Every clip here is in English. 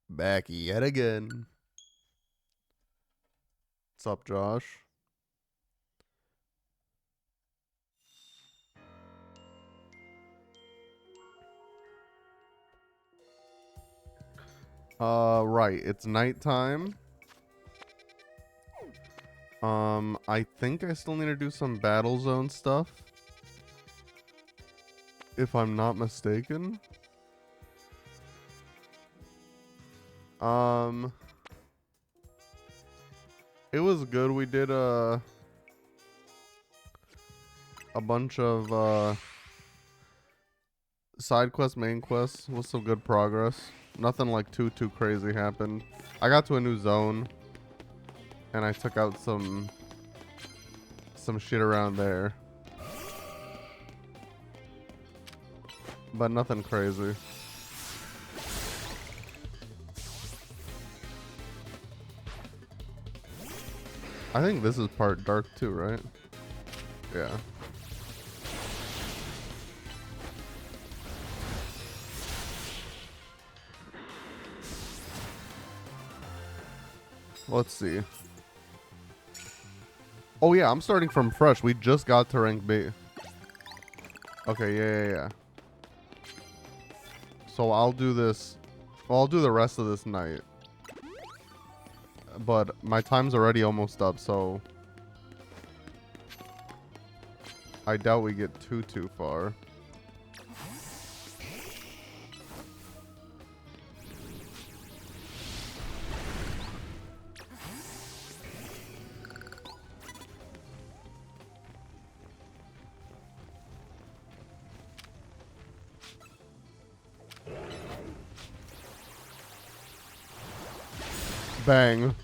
Back yet again. What's up, Josh? Right. It's nighttime. I think I still need to do some battle zone stuff. If I'm not mistaken. Um, it was good. We did a bunch of side quests, main quests with some good progress. Nothing like too crazy happened. I got to a new zone and I took out some shit around there. But nothing crazy. I think this is part dark too, right? Yeah. Let's see. Oh yeah, I'm starting from fresh. We just got to rank B. Okay, yeah. So I'll do this. Well, I'll do the rest of this night. But my time's already almost up, so I doubt we get too far. Bang.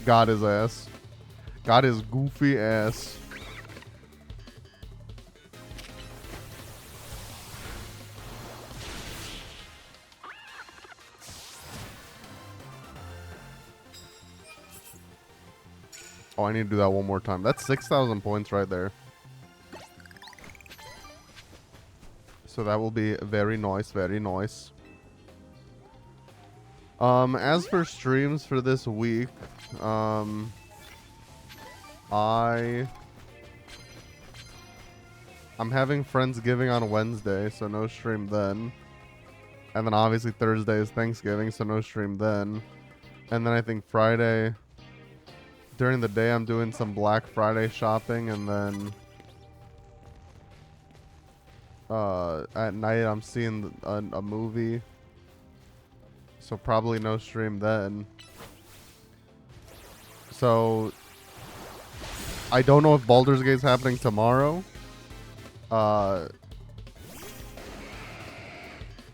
Got his ass. Got his goofy ass. Oh, I need to do that one more time. That's 6,000 points right there. So that will be very nice, very nice. As for streams for this week, I'm having Friendsgiving on Wednesday, so no stream then. And then obviously Thursday is Thanksgiving, so no stream then. And then I think Friday, during the day, I'm doing some Black Friday shopping, and then at night I'm seeing a movie. So probably no stream then. So I don't know if Baldur's Gate's happening tomorrow.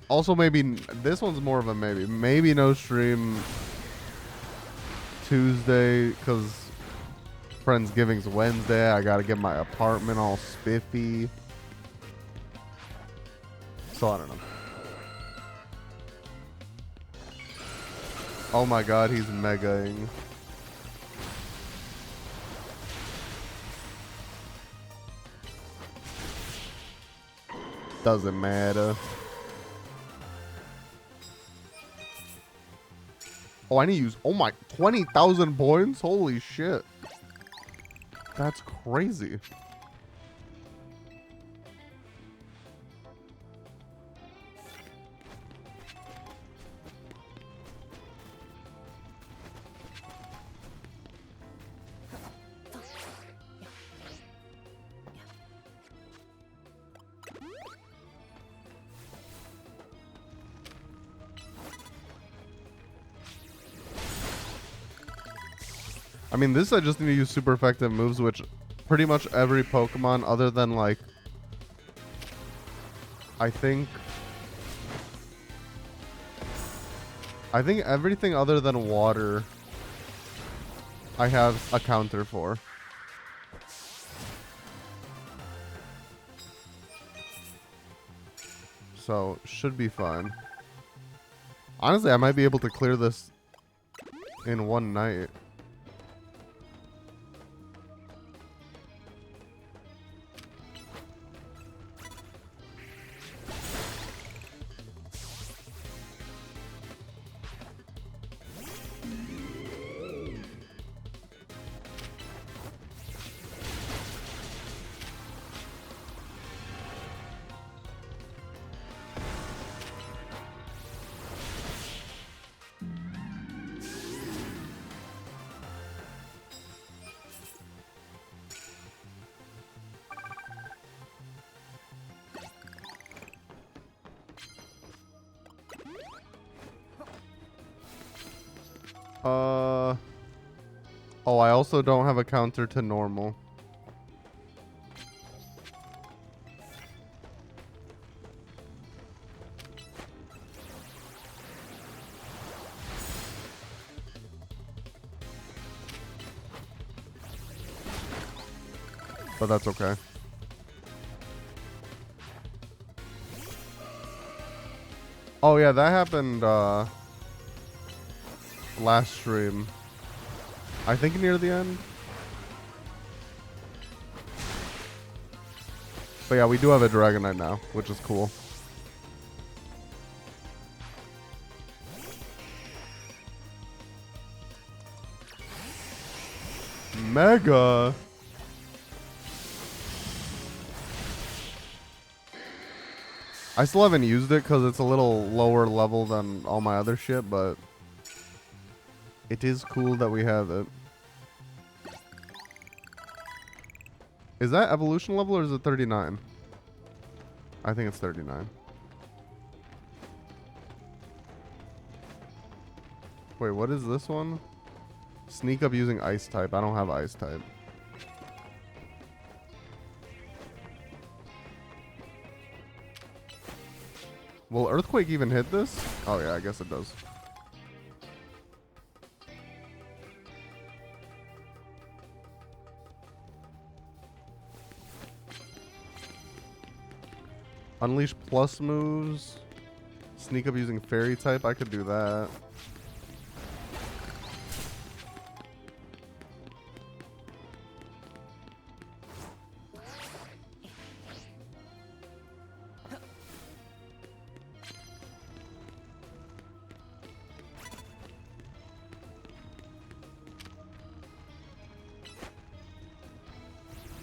Also maybe this one's more of a maybe. Maybe no stream Tuesday because Friendsgiving's Wednesday. I gotta get my apartment all spiffy. So I don't know. Oh my god, he's megaing. Doesn't matter. Oh, I need to use... Oh my... 20,000 points? Holy shit. That's crazy. I mean, this I just need to use super effective moves, which pretty much every Pokemon other than, like... I think everything other than water I have a counter for. So, should be fine. Honestly, I might be able to clear this in one night. Oh, I also don't have a counter to normal. But that's okay. Oh yeah, that happened last stream. I think near the end. But yeah, we do have a Dragonite now, which is cool. Mega. I still haven't used it because it's a little lower level than all my other shit, but it is cool that we have it. Is that evolution level or is it 39? I think it's 39. Wait, what is this one? Sneak up using ice type. I don't have ice type. Will Earthquake even hit this? Oh yeah, I guess it does. Unleash plus moves. Sneak up using fairy type. I could do that.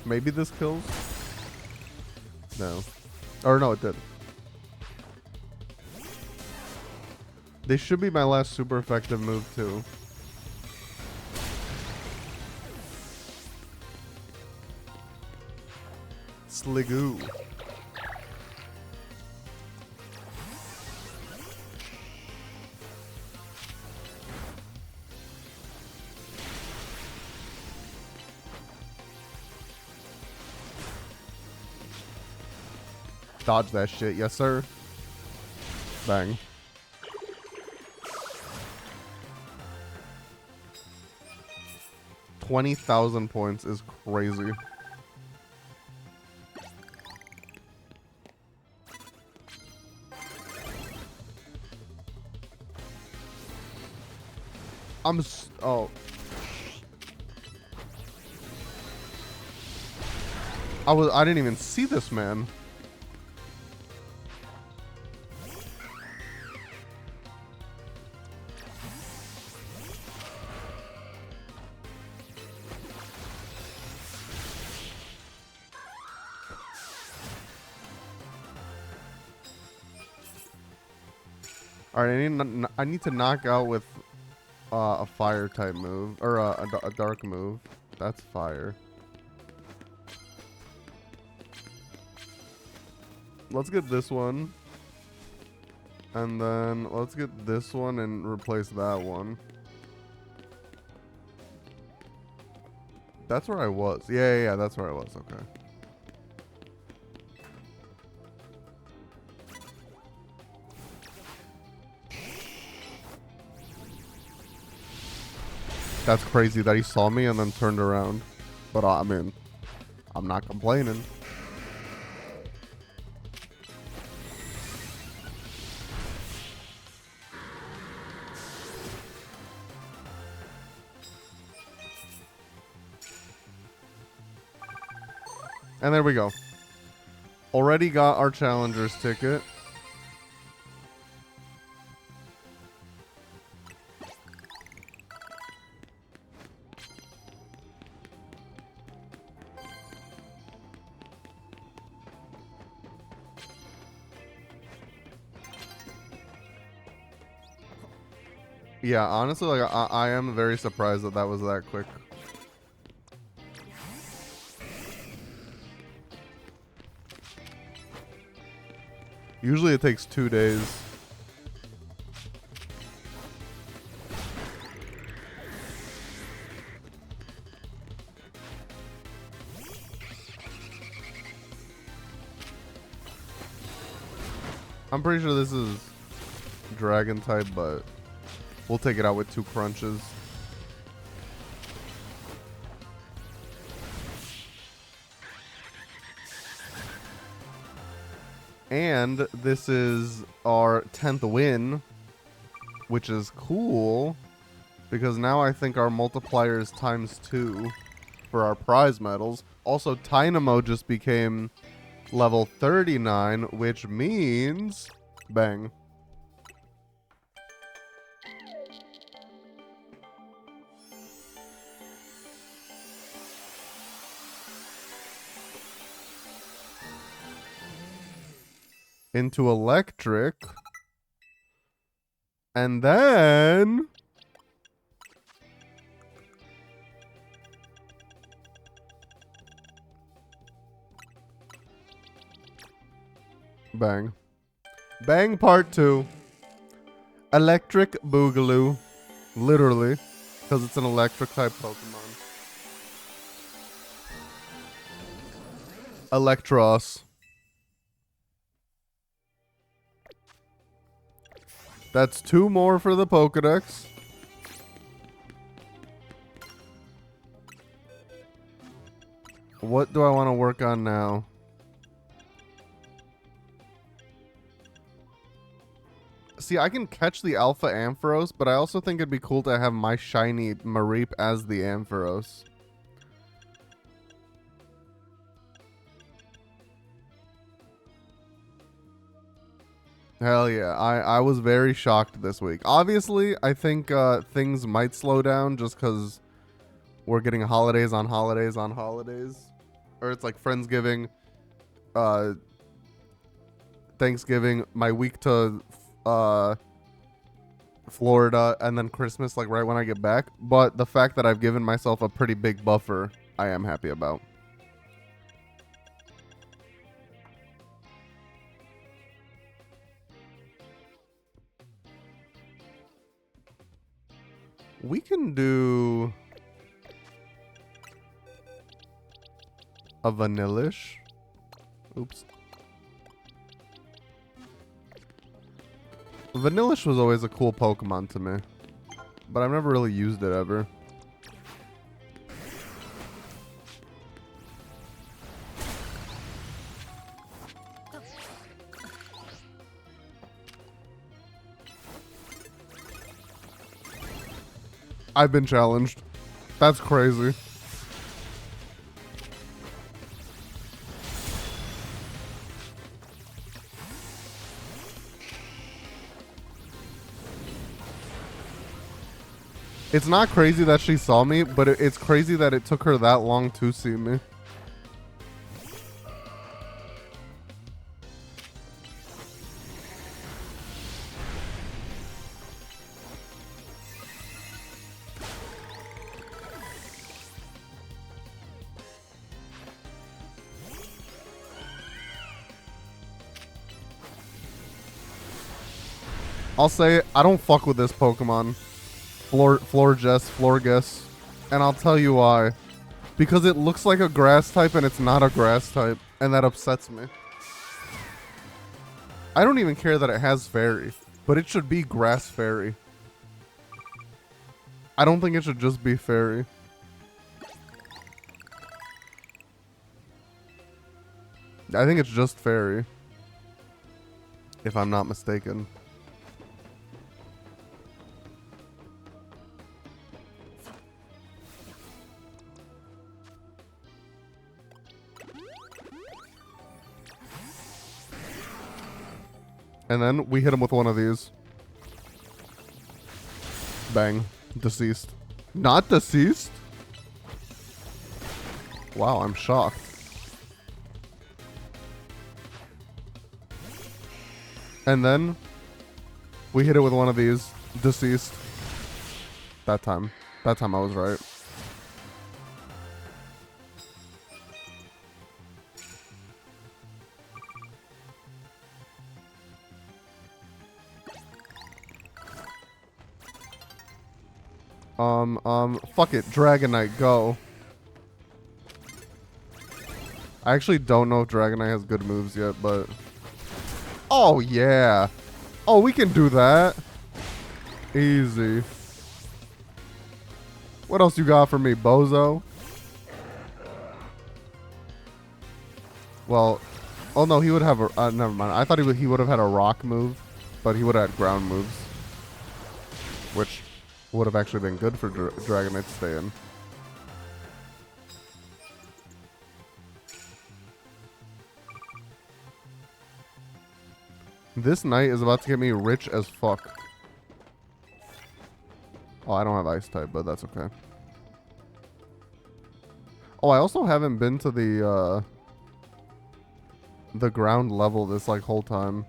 Maybe this kills? No. Or no, it did. They should be my last super effective move too. Sligoo. Dodge that shit, yes sir. Bang. $20,000 points is crazy. Oh. I didn't even see this, man. All right, I need to knock out with a fire type move or a dark move. That's fire. Let's get this one, and then let's get this one and replace that one. That's where I was. Yeah, that's where I was. Okay. That's crazy that he saw me and then turned around. But I mean, I'm not complaining. And there we go. Already got our challenger's ticket. Yeah, honestly, like I am very surprised that that was that quick. Usually it takes 2 days. I'm pretty sure this is dragon type, but we'll take it out with 2 crunches. And this is our 10th win, which is cool because now I think our multiplier is ×2 for our prize medals. Also, Tynamo just became level 39, which means bang. Into electric. And then bang. Bang part 2. Electric Boogaloo. Literally. Because it's an electric type Pokemon. Electros. That's 2 more for the Pokedex. What do I want to work on now? See, I can catch the Alpha Ampharos, but I also think it'd be cool to have my shiny Mareep as the Ampharos. Hell yeah, I was very shocked this week. Obviously, I think things might slow down just because we're getting holidays on holidays on holidays. Or it's like Friendsgiving, Thanksgiving, my week to Florida, and then Christmas, like right when I get back. But the fact that I've given myself a pretty big buffer, I am happy about. We can do a Vanillish. Oops. Vanillish was always a cool Pokemon to me, but I've never really used it ever. I've been challenged. That's crazy. It's not crazy that she saw me, but it's crazy that it took her that long to see me. I'll say I don't fuck with this Pokemon. Florges, and I'll tell you why. Because it looks like a grass type and it's not a grass type, and that upsets me. I don't even care that it has fairy, but it should be grass fairy. I don't think it should just be fairy. I think it's just fairy, if I'm not mistaken. And then we hit him with one of these. Bang. Deceased. Not deceased? Wow, I'm shocked. And then we hit it with one of these. Deceased. That time I was right. Fuck it, Dragonite, go. I actually don't know if Dragonite has good moves yet, but Oh, yeah. Oh, we can do that. Easy. What else you got for me, bozo? Well, oh no, he would have a... never mind. I thought he would have had a rock move, but he would have had ground moves. Which would have actually been good for Dragonite to stay in. This knight is about to get me rich as fuck. Oh, I don't have ice type, but that's okay. Oh, I also haven't been to the ground level this like whole time.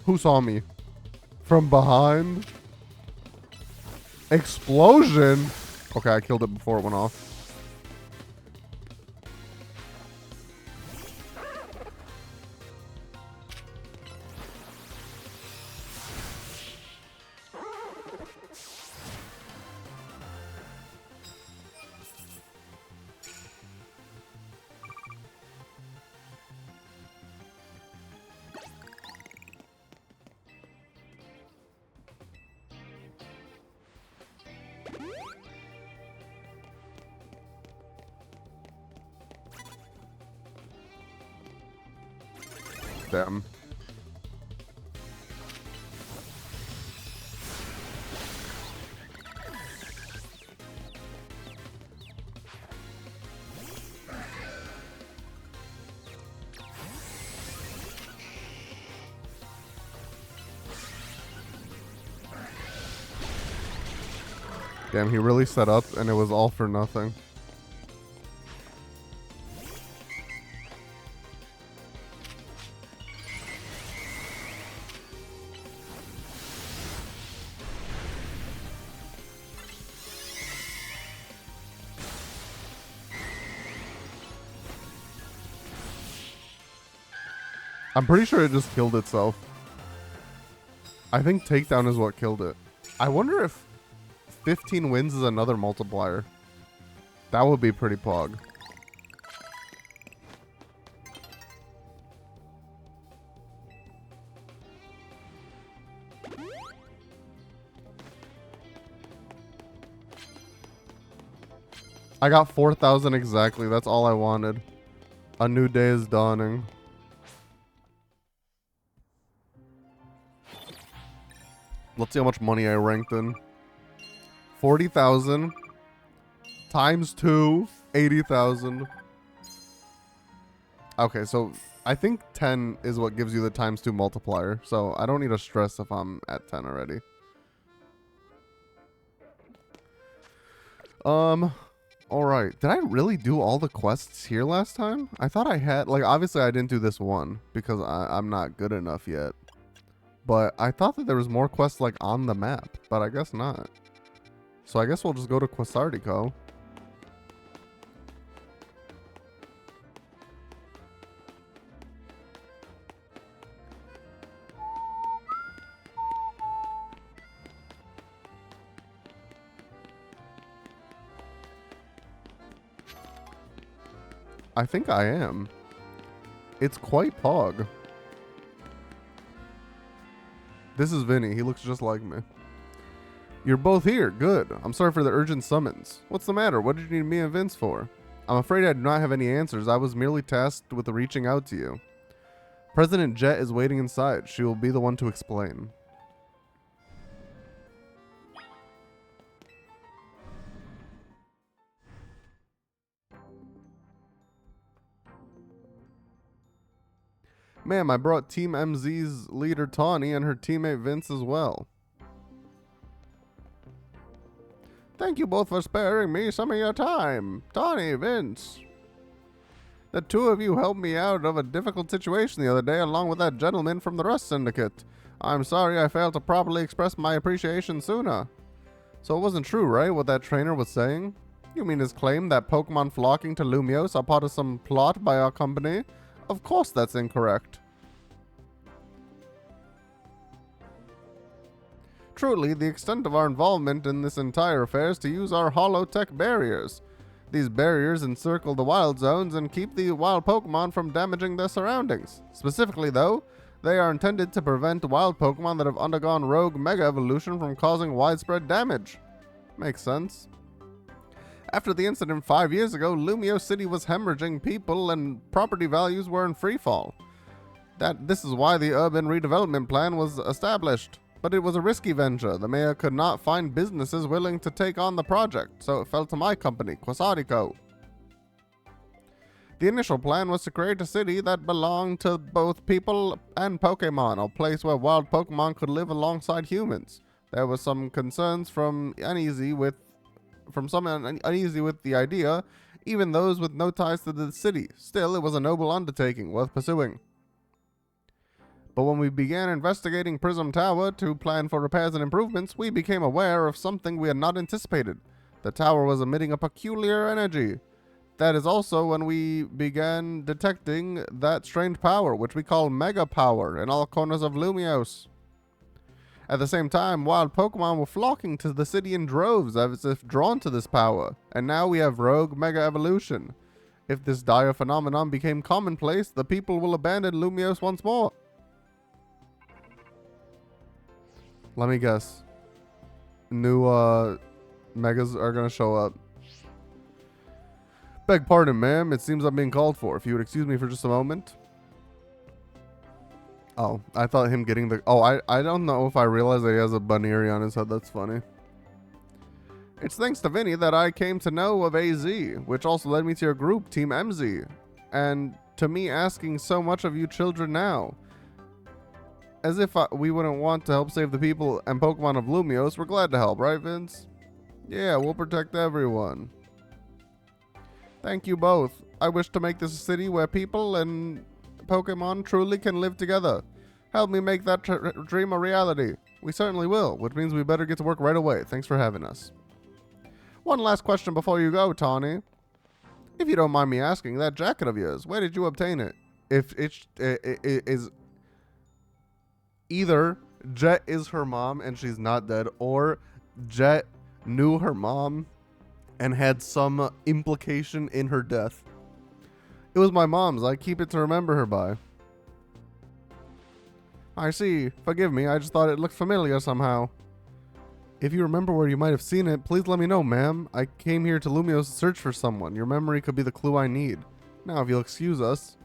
Who saw me? From behind? Explosion? Okay, I killed it before it went off. Damn. Damn, he really set up and it was all for nothing. I'm pretty sure it just killed itself. I think takedown is what killed it. I wonder if 15 wins is another multiplier. That would be pretty pog. I got 4,000 exactly. That's all I wanted. A new day is dawning. Let's see how much money I ranked in. 40,000 times 2, 80,000. Okay, so I think 10 is what gives you the times 2 multiplier. So I don't need to stress if I'm at 10 already. Alright. Did I really do all the quests here last time? I thought I had, like, obviously I didn't do this one because I'm not good enough yet. But I thought that there was more quests, like, on the map. But I guess not. So I guess we'll just go to Quasartico. I think I am. It's quite pog. This is Vinny. He looks just like me. You're both here. Good. I'm sorry for the urgent summons. What's the matter? What did you need me and Vince for? I'm afraid I do not have any answers. I was merely tasked with reaching out to you. President Jet is waiting inside. She will be the one to explain. Ma'am, I brought Team MZ's leader Tawny and her teammate Vince as well. Thank you both for sparing me some of your time. Tawny, Vince. The two of you helped me out of a difficult situation the other day along with that gentleman from the Rust Syndicate. I'm sorry I failed to properly express my appreciation sooner. So it wasn't true, right, what that trainer was saying? You mean his claim that Pokemon flocking to Lumiose are part of some plot by our company? Of course that's incorrect. Truly, the extent of our involvement in this entire affair is to use our holotech barriers. These barriers encircle the wild zones and keep the wild Pokemon from damaging their surroundings. Specifically, though, they are intended to prevent wild Pokemon that have undergone rogue Mega Evolution from causing widespread damage. Makes sense. After the incident 5 years ago, Lumiose City was hemorrhaging people and property values were in freefall. This is why the urban redevelopment plan was established. But it was a risky venture. The mayor could not find businesses willing to take on the project, so it fell to my company, Quasarico. The initial plan was to create a city that belonged to both people and Pokemon, a place where wild Pokemon could live alongside humans. There were some concerns from some uneasy with the idea, even those with no ties to the city. Still, it was a noble undertaking, worth pursuing. But when we began investigating Prism Tower to plan for repairs and improvements, we became aware of something we had not anticipated. The tower was emitting a peculiar energy. That is also when we began detecting that strange power, which we call Mega Power, in all corners of Lumiose. At the same time, wild Pokemon were flocking to the city in droves as if drawn to this power, and now we have Rogue Mega Evolution. If this dire phenomenon became commonplace, the people will abandon Lumiose once more. Let me guess. New megas are gonna show up. Beg pardon, ma'am. It seems I'm being called for. If you would excuse me for just a moment. Oh, I thought him getting the... Oh, I don't know if I realized that he has a Buneary on his head. That's funny. It's thanks to Vinny that I came to know of AZ, which also led me to your group, Team MZ. And to me asking so much of you children now. As if we wouldn't want to help save the people and Pokemon of Lumiose. We're glad to help, right, Vince? Yeah, we'll protect everyone. Thank you both. I wish to make this a city where people and Pokemon truly can live together. Help me make that dream a reality. We certainly will, which means we better get to work right away. Thanks for having us. One last question before you go, Tawny. If you don't mind me asking, that jacket of yours, where did you obtain it? If it is... Either Jet is her mom and she's not dead, or Jet knew her mom and had some implication in her death. It was my mom's. I keep it to remember her by. I see. Forgive me. I just thought it looked familiar somehow. If you remember where you might have seen it, please let me know, ma'am. I came here to Lumiose to search for someone. Your memory could be the clue I need. Now, if you'll excuse us.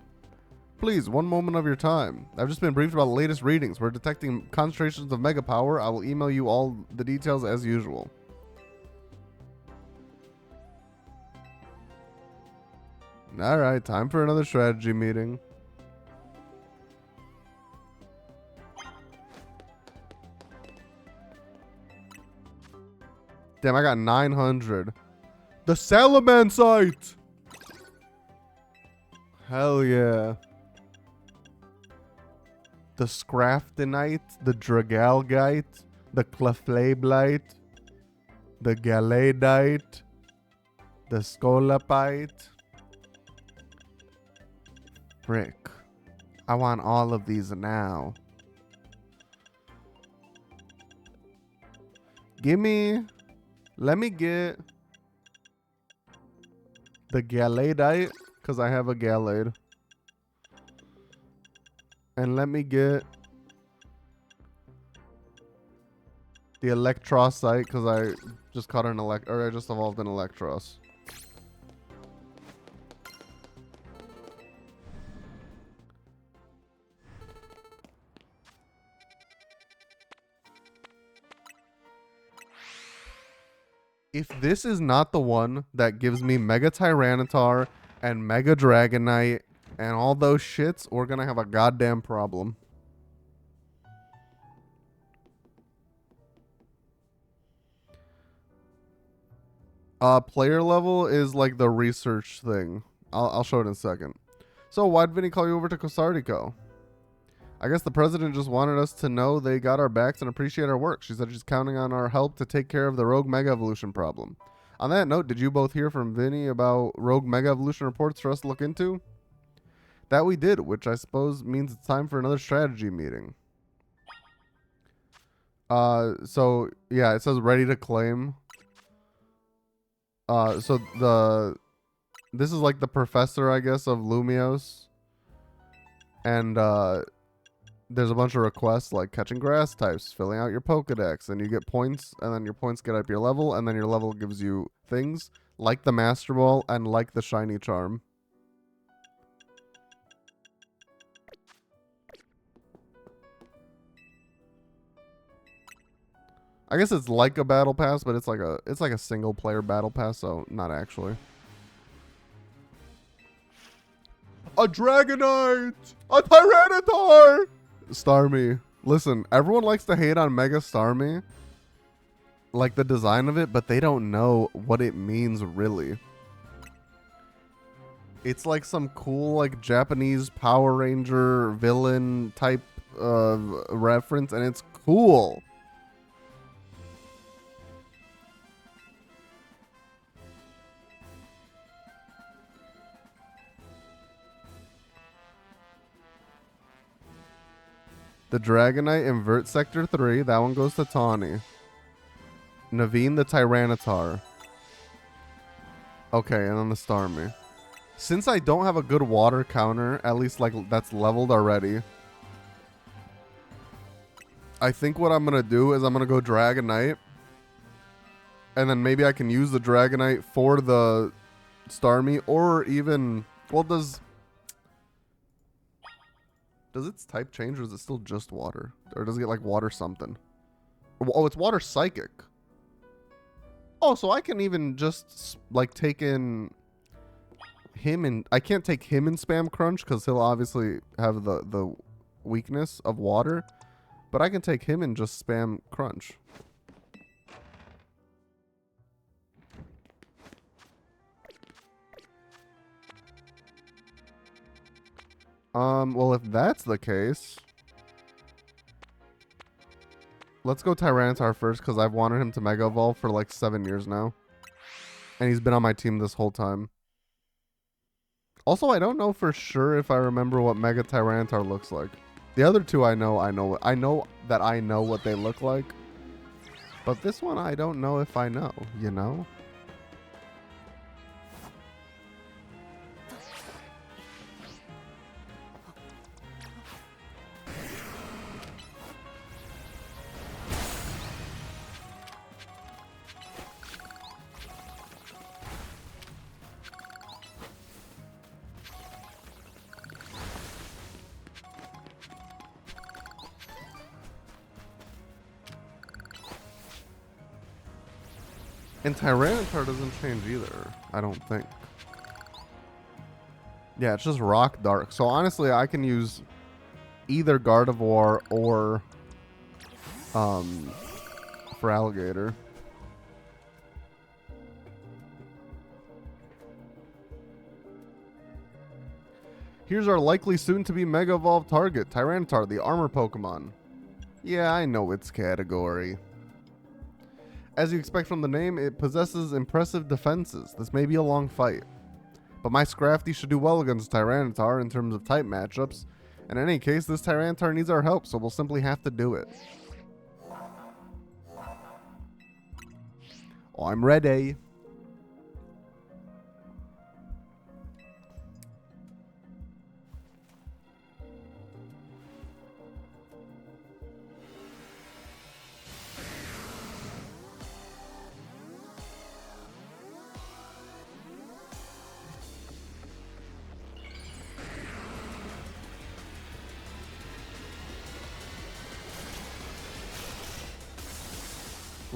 Please, one moment of your time. I've just been briefed about the latest readings. We're detecting concentrations of Mega Power. I will email you all the details as usual. Alright, time for another strategy meeting. Damn, I got 900. The Salamancite! Hell yeah. The Scraftonite, the Dragalgite, the Cleflablite, the Galadite, the Scolapite. Frick. I want all of these now. Let me get the Galadite, because I have a Galade. And let me get the Electrosite, because I just caught an I just evolved an Electros. If this is not the one that gives me Mega Tyranitar and Mega Dragonite and all those shits, we're gonna have a goddamn problem. Player level is like the research thing. I'll show it in a second. So why'd Vinny call you over to Cosardico? I guess the president just wanted us to know they got our backs and appreciate our work. She said she's counting on our help to take care of the Rogue Mega Evolution problem. On that note, did you both hear from Vinny about Rogue Mega Evolution reports for us to look into? That we did, which I suppose means it's time for another strategy meeting. So yeah, it says ready to claim. So this is like the professor, I guess, of Lumios. And there's a bunch of requests like catching grass types, filling out your Pokedex, and you get points, and then your points get up your level, and then your level gives you things like the Master Ball and like the Shiny Charm. I guess it's like a battle pass, but it's like a single player battle pass, so not actually. A Dragonite! A Tyranitar! Starmie. Listen, everyone likes to hate on Mega Starmie, like the design of it, but they don't know what it means really. It's like some cool like Japanese Power Ranger villain type of reference, and it's cool. The Dragonite invert Sector 3. That one goes to Tawny. Naveen the Tyranitar. Okay, and then the Starmie. Since I don't have a good water counter, at least like that's leveled already, I think what I'm going to do is I'm going to go Dragonite. And then maybe I can use the Dragonite for the Starmie, or even, well, does its type change, or is it still just water? Or does it get like water something? Oh, it's water psychic. Oh, so I can even just like take in him, and I can't take him in spam crunch because he'll obviously have the weakness of water, but I can take him and just spam crunch. Well, if that's the case, let's go Tyranitar first, because I've wanted him to Mega Evolve for like 7 years now. And he's been on my team this whole time. Also, I don't know for sure if I remember what Mega Tyranitar looks like. The other two I know that I know what they look like. But this one I don't know if I know, you know? And Tyranitar doesn't change either, I don't think. Yeah, it's just Rock Dark. So honestly, I can use either Gardevoir or for Alligator. Here's our likely soon-to-be Mega Evolved target, Tyranitar, the armor Pokemon. Yeah, I know its category. As you expect from the name, it possesses impressive defenses. This may be a long fight, but my Scrafty should do well against Tyranitar in terms of type matchups. In any case, this Tyranitar needs our help, so we'll simply have to do it. Oh, I'm ready.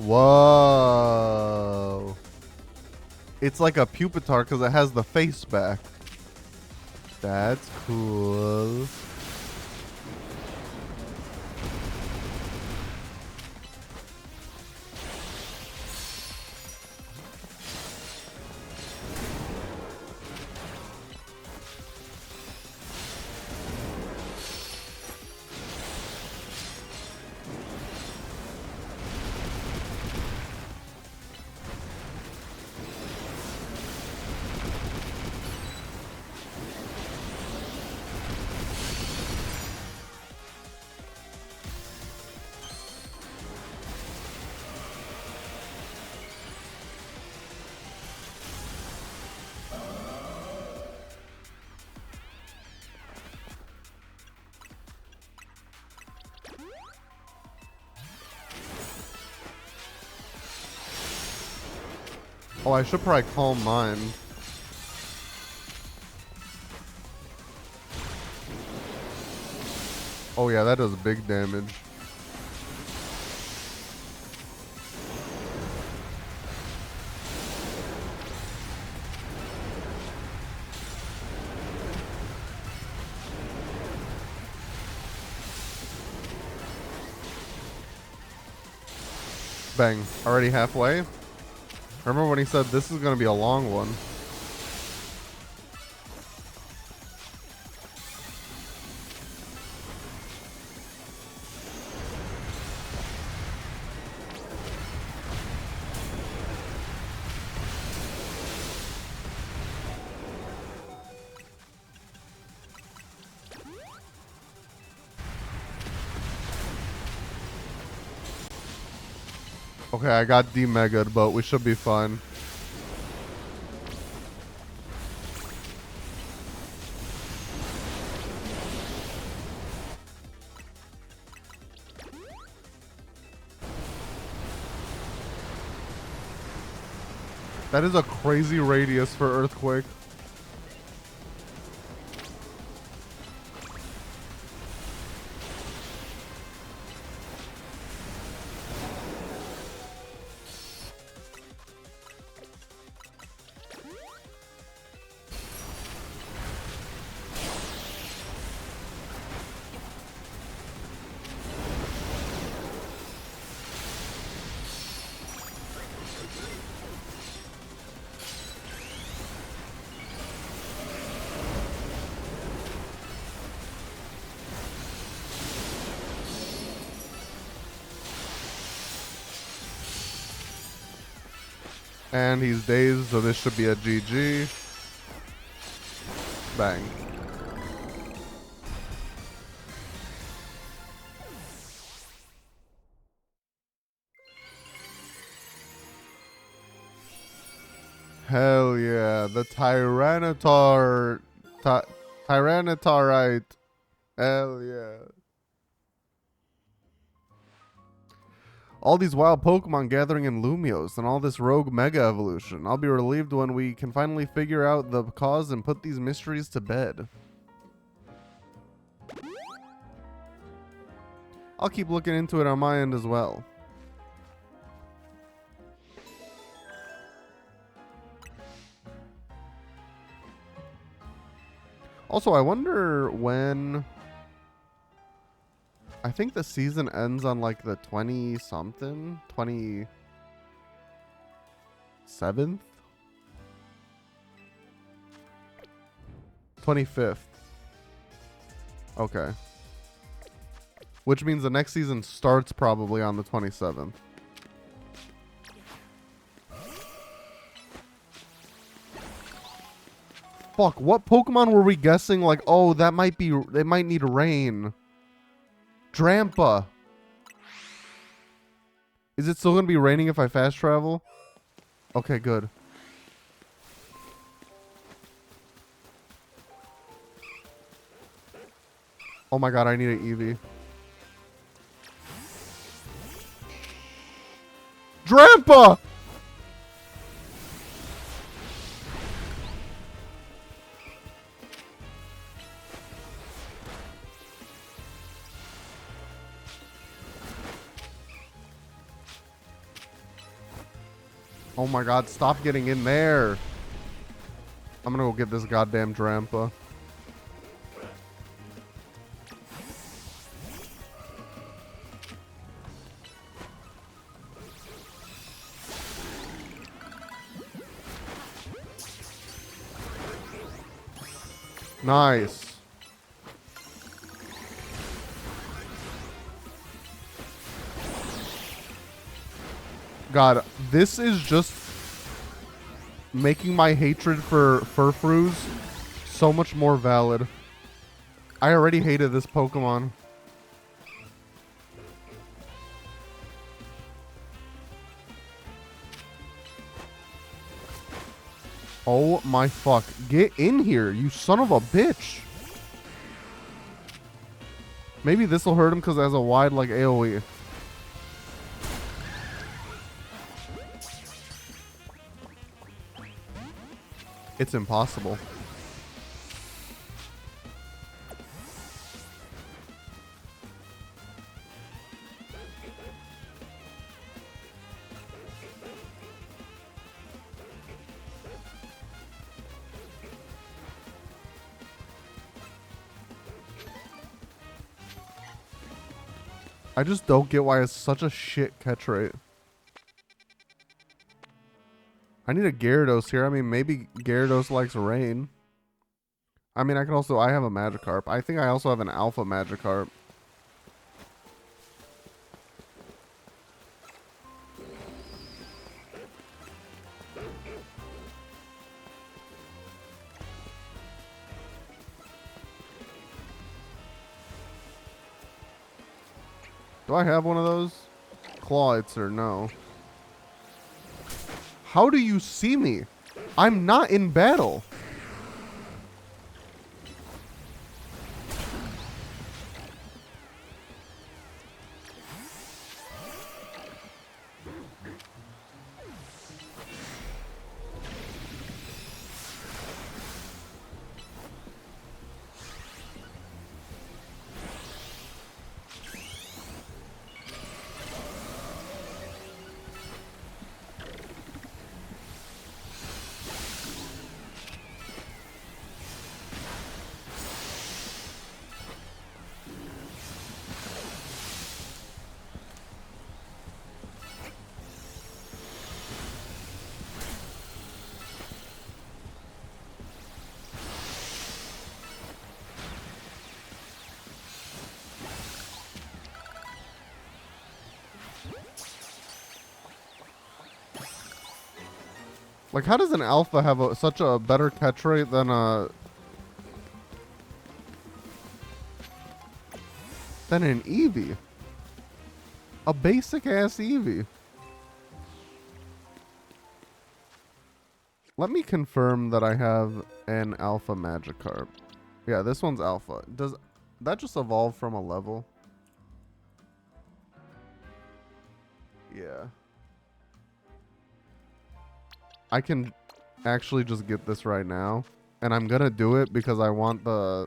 Whoa. It's like a Pupitar because it has the face back. That's cool. Oh, I should probably calm mine. Oh yeah, that does big damage. Bang. Already halfway? Remember when he said this is going to be a long one? Okay, I got D-Mega'd, but we should be fine. That is a crazy radius for Earthquake. And he's dazed, so this should be a GG. Bang. Hell yeah, the Tyranitarite. Hell yeah. All these wild Pokemon gathering in Lumios and all this rogue Mega Evolution. I'll be relieved when we can finally figure out the cause and put these mysteries to bed. I'll keep looking into it on my end as well. Also, I wonder when... I think the season ends on like the 20-something? 27th? 25th. Okay. Which means the next season starts probably on the 27th. Fuck, what Pokemon were we guessing? Like, oh, that might be, it might need rain. Drampa. Is it still going to be raining if I fast travel? Okay, good. Oh my god, I need an Eevee. Drampa! Oh my god, stop getting in there. I'm gonna go get this goddamn Drampa. Nice. God, this is just making my hatred for Furfrus so much more valid. I already hated this Pokemon. Oh my fuck. Get in here, you son of a bitch. Maybe this will hurt him because it has a wide like AoE. It's impossible. I just don't get why it's such a shit catch rate. I need a Gyarados here. I mean, maybe Gyarados likes rain. I mean, I have a Magikarp. I think I also have an Alpha Magikarp. Do I have one of those? Clawitzer, or no. How do you see me? I'm not in battle. Like, how does an Alpha have such a better catch rate than an Eevee? A basic ass Eevee. Let me confirm that I have an Alpha Magikarp. Yeah, this one's Alpha. Does that just evolve from a level? Yeah. I can actually just get this right now. And I'm gonna do it because I want I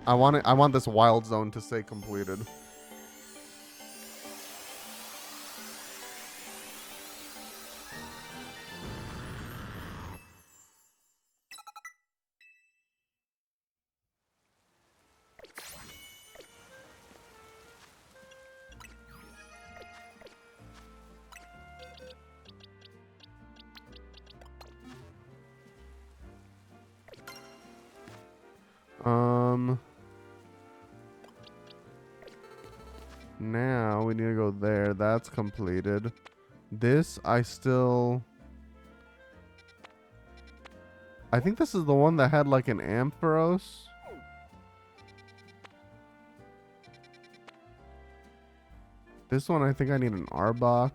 want this wild zone to stay completed. Now we need to go there. That's completed. This, I think this is the one that had like an Ampharos. This one, I think I need an Arbok.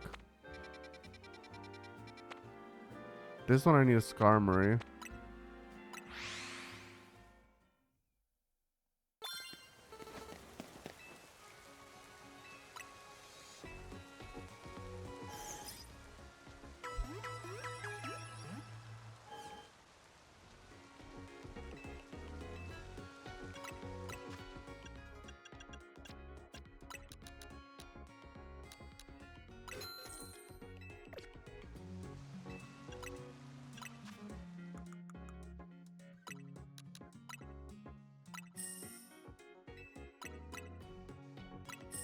This one, I need a Skarmory.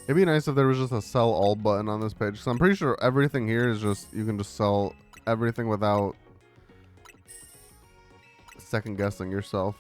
It'd be nice if there was just a sell all button on this page. Because I'm pretty sure everything here is just, you can just sell everything without second guessing yourself.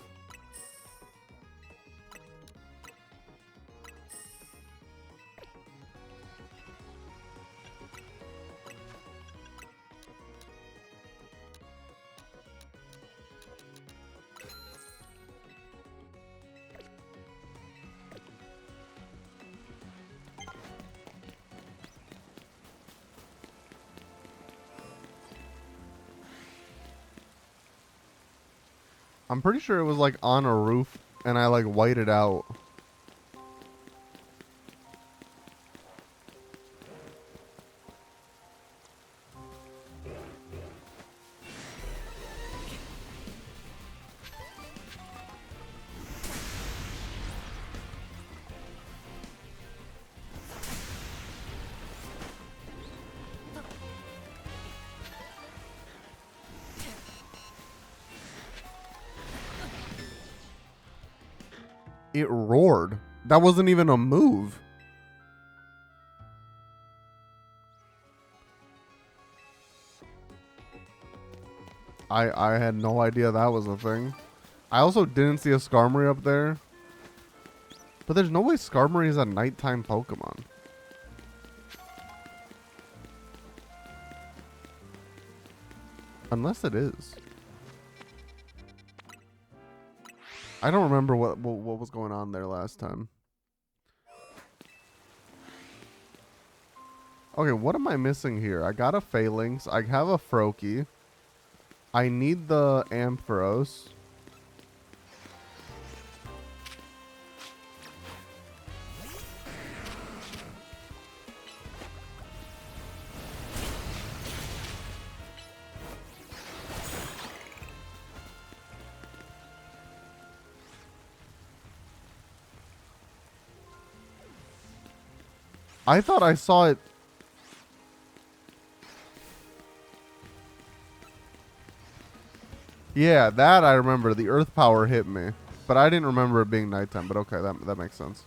I'm pretty sure it was like on a roof and I like whited out. It roared. That wasn't even a move. I had no idea that was a thing. I also didn't see a Skarmory up there. But there's no way Skarmory is a nighttime Pokemon. Unless it is. I don't remember what was going on there last time. Okay, what am I missing here? I got a Phalanx. I have a Froakie. I need the Ampharos. I thought I saw it. Yeah, that I remember. The earth power hit me. But I didn't remember it being nighttime. But okay, that makes sense.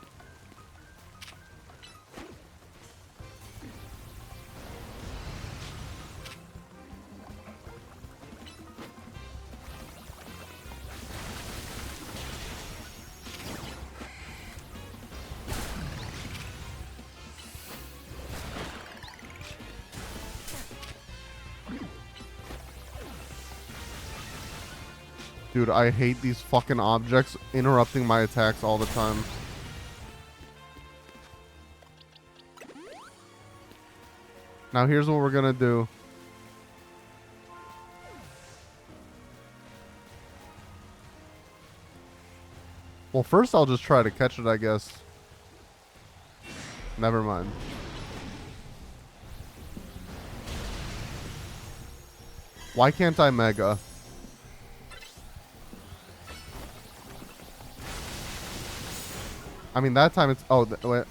Dude, I hate these fucking objects interrupting my attacks all the time. Now here's what we're gonna do. Well, first I'll just try to catch it, I guess. Never mind. Why can't I Mega? I mean, that time it's... Oh, wait.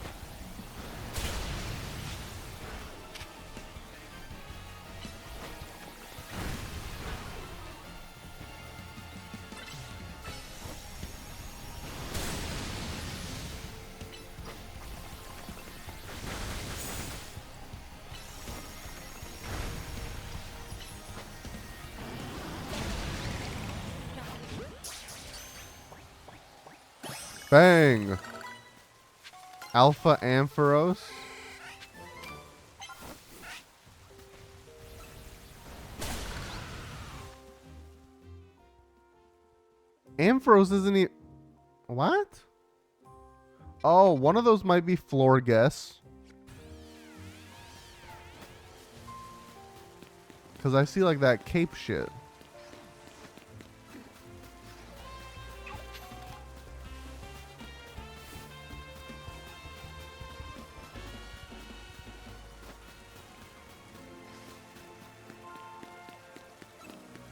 Bang! Alpha Ampharos. Ampharos isn't he? What? Oh, one of those might be Florges. Because I see like that cape shit.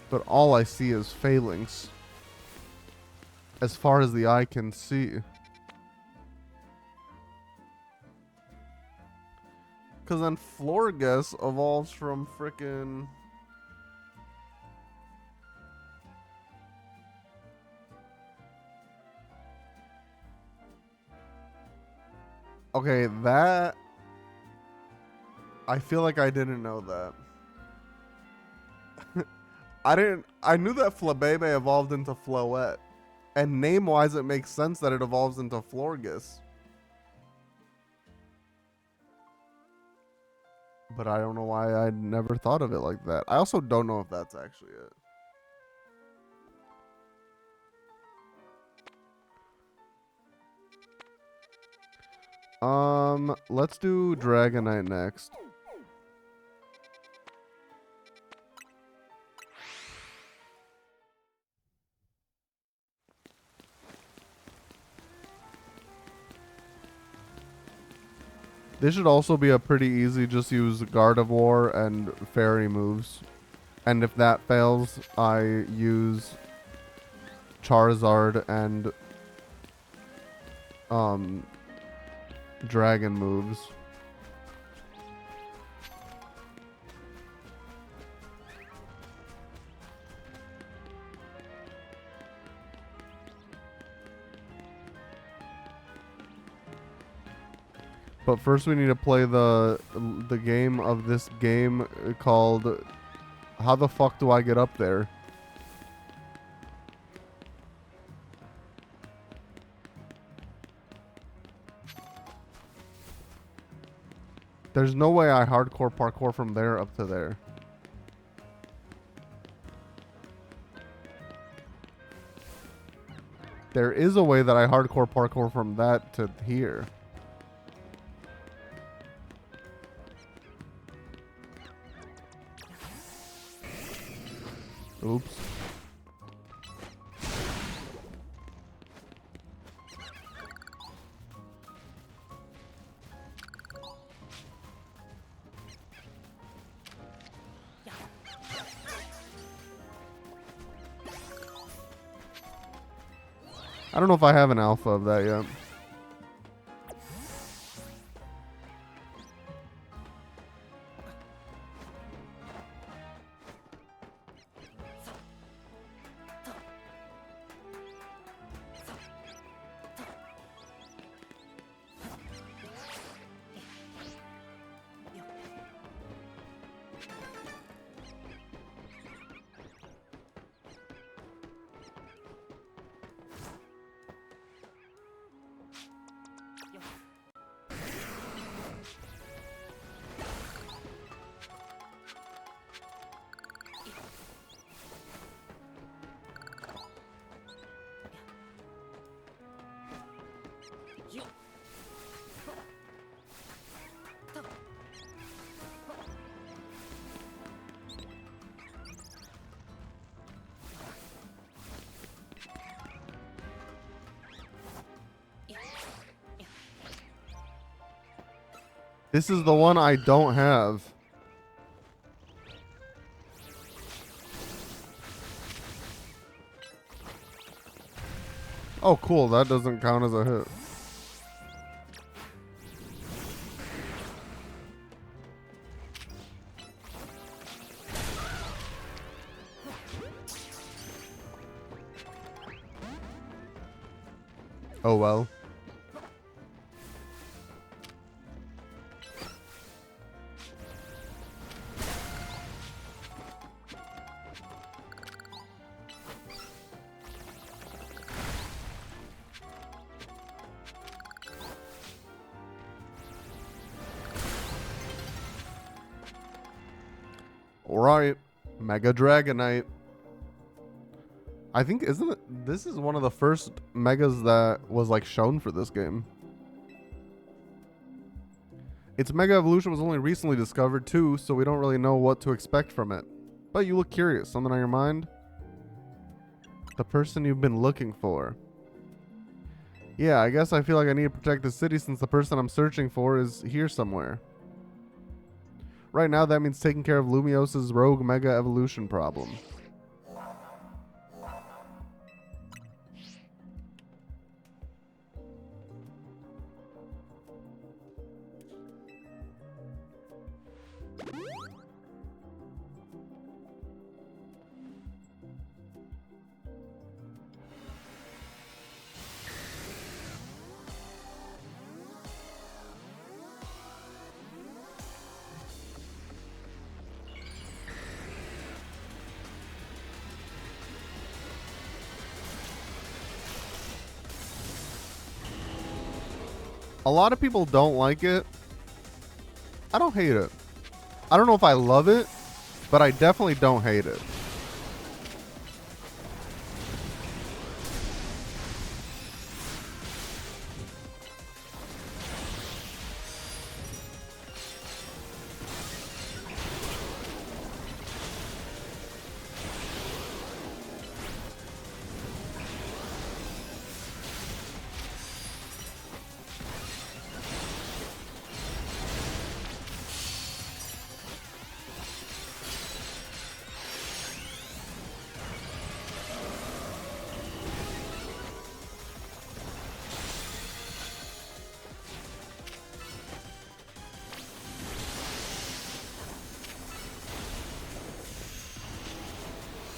But all I see is Phalanx. As far as the eye can see. Because then Florges evolves from frickin'... Okay, that... I feel like I didn't know that. I knew that Flabebe evolved into Floette. And name-wise, it makes sense that it evolves into Florges. But I don't know why I never thought of it like that. I also don't know if that's actually it. Let's do Dragonite next. This should also be a pretty easy, just use Gardevoir and Fairy moves. And if that fails, I use Charizard and Dragon moves. But first we need to play the game of this game called How the Fuck Do I Get Up There? There's no way I hardcore parkour from there up to there. There is a way that I hardcore parkour from that to here. Oops. I don't know if I have an alpha of that yet. This is the one I don't have. Oh, cool. That doesn't count as a hit. Oh, well. Alright, Mega Dragonite. I think, isn't it, this is one of the first Megas that was like shown for this game. Its Mega Evolution was only recently discovered too, so we don't really know what to expect from it. But you look curious, something on your mind? The person you've been looking for. Yeah, I guess I feel like I need to protect the city since the person I'm searching for is here somewhere. Right now, that means taking care of Lumios's rogue Mega Evolution problem. A lot of people don't like it. I don't hate it. I don't know if I love it, but I definitely don't hate it.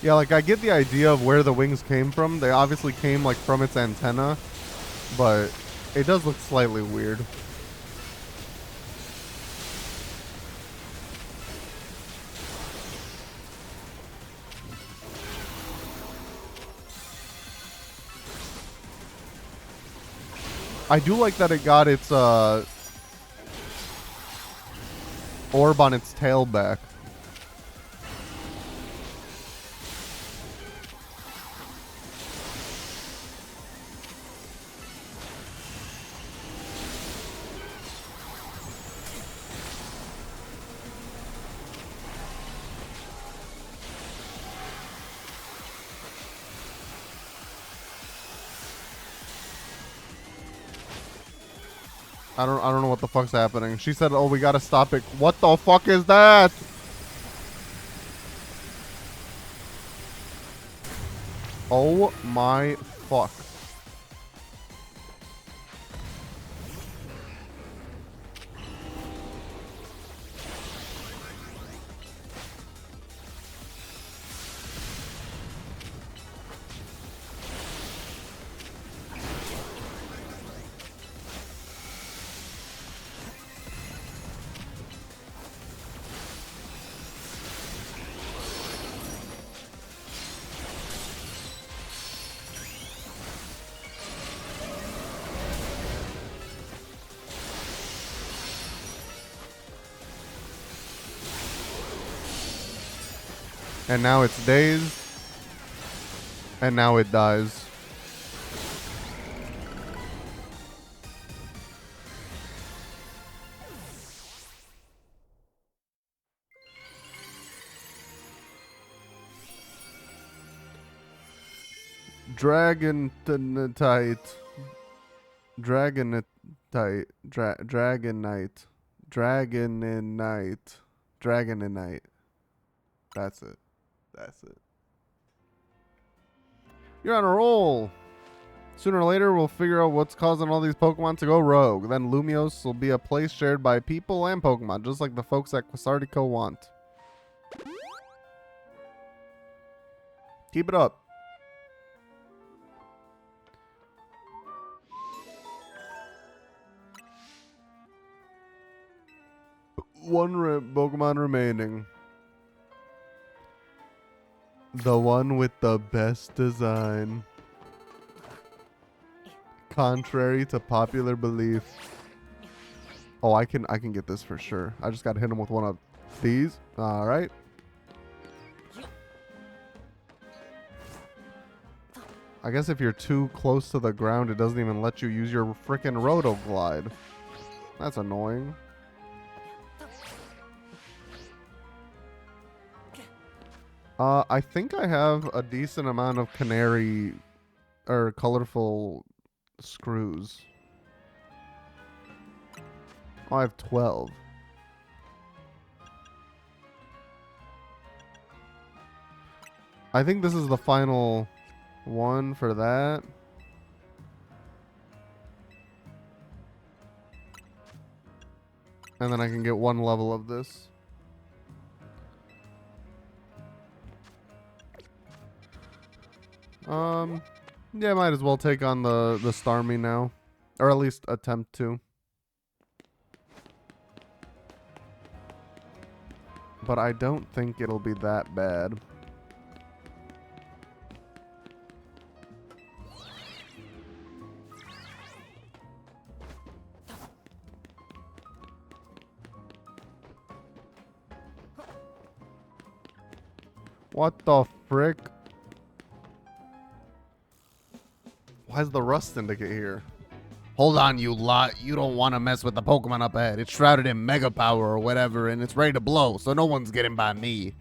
Yeah, like I get the idea of where the wings came from. They obviously came like from its antenna, but it does look slightly weird. I do like that it got its orb on its tail back. I don't know what the fuck's happening. She said, "Oh, we gotta stop it." What the fuck is that? Oh my fuck. And now it's dazed. And now it dies. Dragonite. Dragonite. Dragonite. Dragonite. Dragonite. That's it. That's it. You're on a roll. Sooner or later, we'll figure out what's causing all these Pokemon to go rogue. Then Lumiose will be a place shared by people and Pokemon, just like the folks at Quasartico want. Keep it up. One Pokemon remaining. The one with the best design. Contrary to popular belief. Oh, I can get this for sure. I just gotta hit him with one of these. Alright. I guess if you're too close to the ground, it doesn't even let you use your frickin' Roto Glide. That's annoying. I think I have a decent amount of canary or colorful screws. Oh, I have 12. I think this is the final one for that. And then I can get one level of this. Yeah, might as well take on the Starmie now. Or at least attempt to. But I don't think it'll be that bad. What the frick? Why's the rust syndicate here? Hold on, you lot. You don't want to mess with the Pokemon up ahead. It's shrouded in Mega Power or whatever, and it's ready to blow, so no one's getting by me.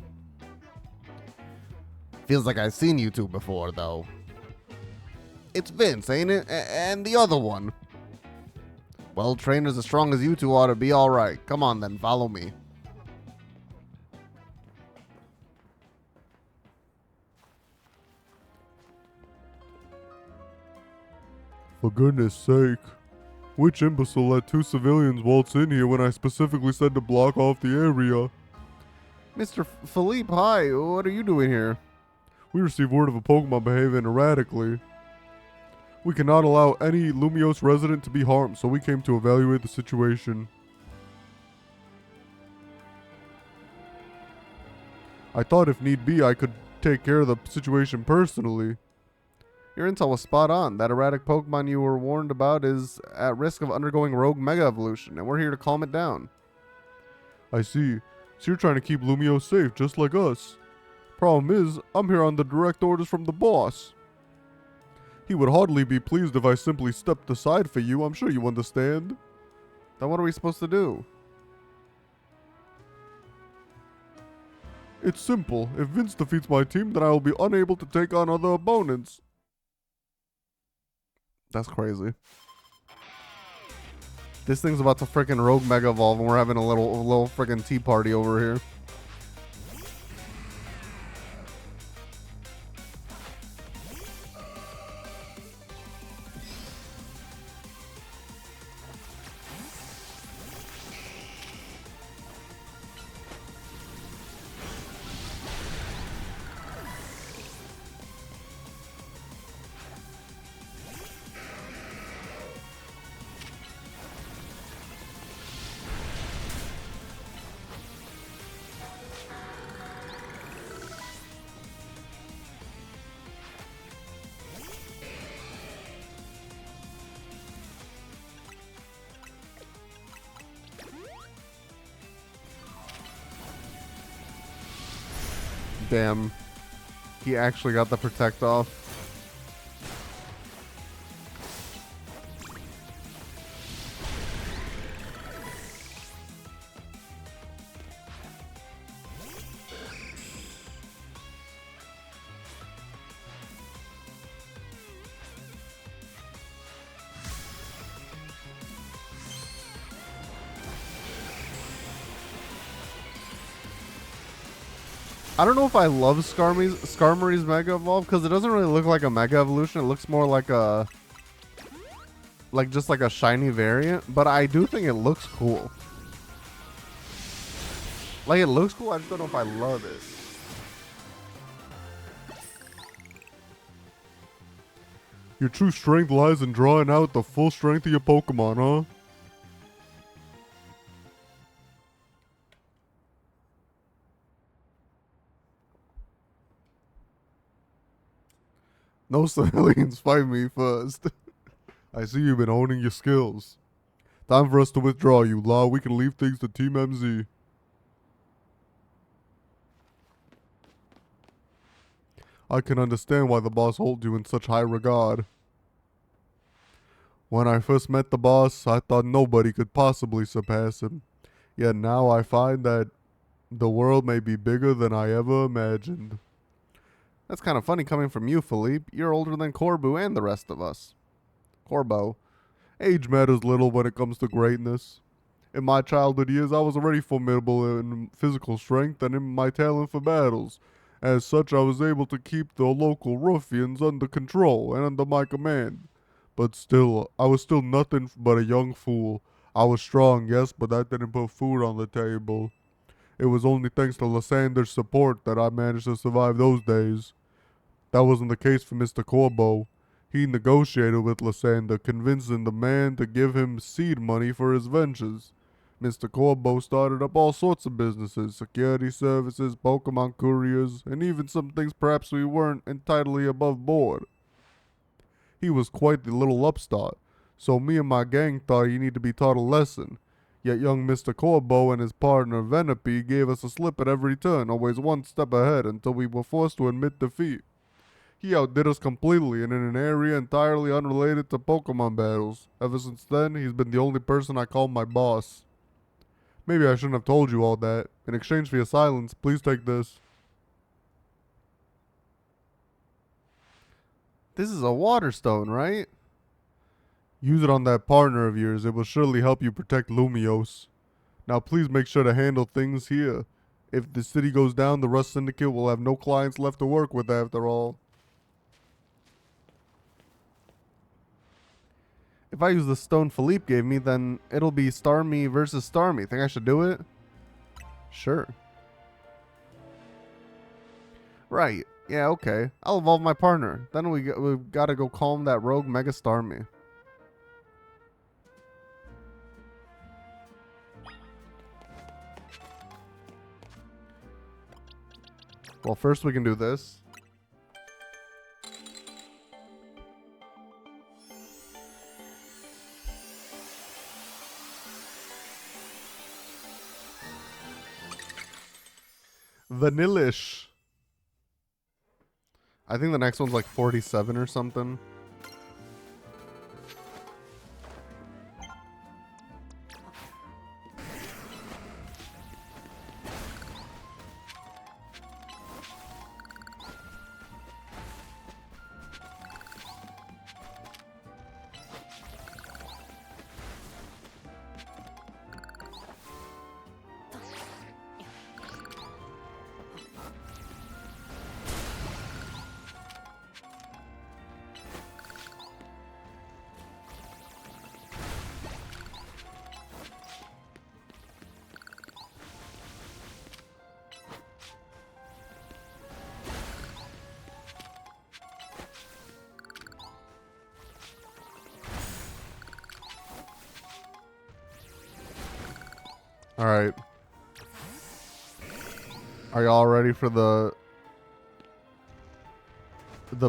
Feels like I've seen you two before, though. It's Vince, ain't it? And the other one. Well, trainers as strong as you two ought to be alright. Come on, then. Follow me. For goodness sake. Which imbecile let two civilians waltz in here when I specifically said to block off the area? Mr. Philippe, hi. What are you doing here? We received word of a Pokemon behaving erratically. We cannot allow any Lumiose resident to be harmed, so we came to evaluate the situation. I thought if need be, I could take care of the situation personally. Your intel was spot on. That erratic Pokemon you were warned about is at risk of undergoing rogue mega evolution, and we're here to calm it down. I see. So you're trying to keep Lumio safe, just like us. Problem is, I'm here on the direct orders from the boss. He would hardly be pleased if I simply stepped aside for you, I'm sure you understand. Then what are we supposed to do? It's simple. If Vince defeats my team, then I will be unable to take on other opponents. That's crazy. This thing's about to freaking Rogue Mega Evolve, and we're having a little freaking tea party over here. Damn. He actually got the protect off. I don't know if I love Skarmory's Mega Evolve because it doesn't really look like a Mega Evolution. It looks more like a, just like a shiny variant. But I do think it looks cool. Like, it looks cool. I just don't know if I love it. Your true strength lies in drawing out the full strength of your Pokemon, huh? No civilians, fight me first. I see you've been honing your skills. Time for us to withdraw, you law. We can leave things to Team MZ. I can understand why the boss holds you in such high regard. When I first met the boss, I thought nobody could possibly surpass him. Yet now I find that the world may be bigger than I ever imagined. That's kind of funny coming from you, Philippe. You're older than Corbu and the rest of us. Corbo. Age matters little when it comes to greatness. In my childhood years, I was already formidable in physical strength and in my talent for battles. As such, I was able to keep the local ruffians under control and under my command. But still, I was still nothing but a young fool. I was strong, yes, but that didn't put food on the table. It was only thanks to Lysander's support that I managed to survive those days. That wasn't the case for Mr. Corbo. He negotiated with Lysander, convincing the man to give him seed money for his ventures. Mr. Corbo started up all sorts of businesses, security services, Pokemon couriers, and even some things perhaps we weren't entirely above board. He was quite the little upstart, so me and my gang thought he needed to be taught a lesson. Yet young Mr. Corbo and his partner Venepi gave us a slip at every turn, always one step ahead until we were forced to admit defeat. He outdid us completely and in an area entirely unrelated to Pokemon battles. Ever since then, he's been the only person I call my boss. Maybe I shouldn't have told you all that. In exchange for your silence, please take this. This is a water stone, right? Use it on that partner of yours. It will surely help you protect Lumiose. Now please make sure to handle things here. If the city goes down, the Rust Syndicate will have no clients left to work with after all. If I use the stone Philippe gave me, then it'll be Starmie versus Starmie. Think I should do it? Sure. Right. Yeah, okay. I'll evolve my partner. Then we've got to go calm that rogue Mega Starmie. Well, first we can do this. Vanillish. I think the next one's like 47 or something. All right. Are y'all ready for the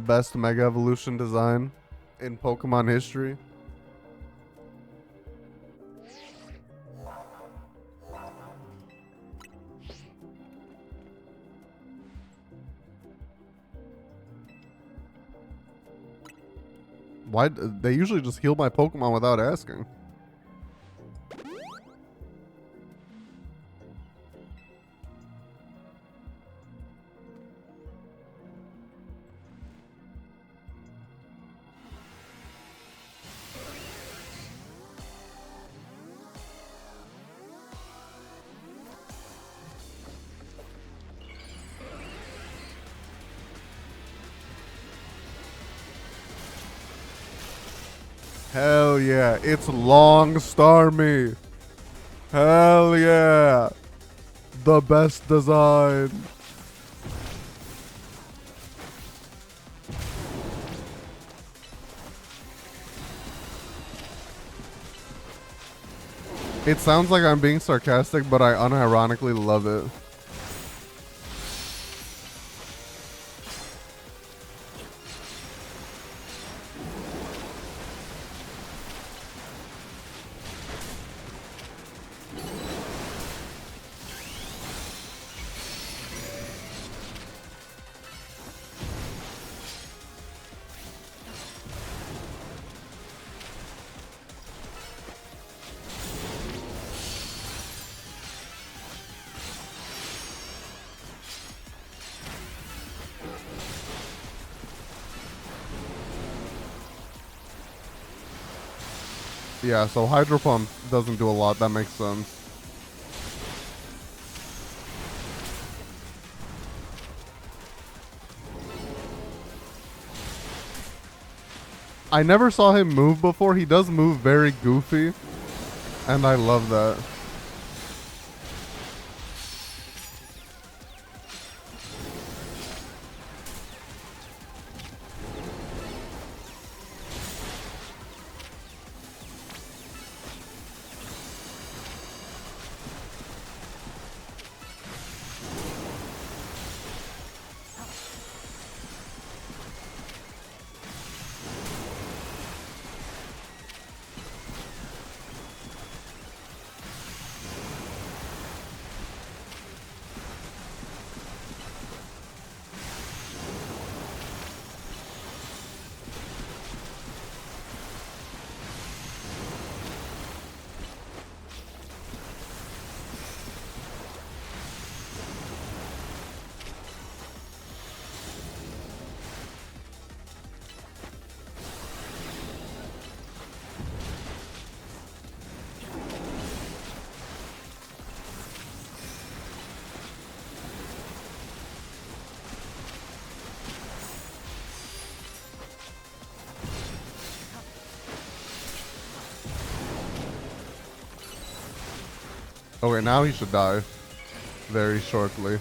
best Mega Evolution design in Pokemon history? Why they usually just heal my Pokemon without asking? Hell yeah, it's Long Starmie. Hell yeah. The best design. It sounds like I'm being sarcastic, but I unironically love it. Yeah, so Hydro Pump doesn't do a lot. That makes sense. I never saw him move before. He does move very goofy, and I love that. Okay, now he should die very shortly.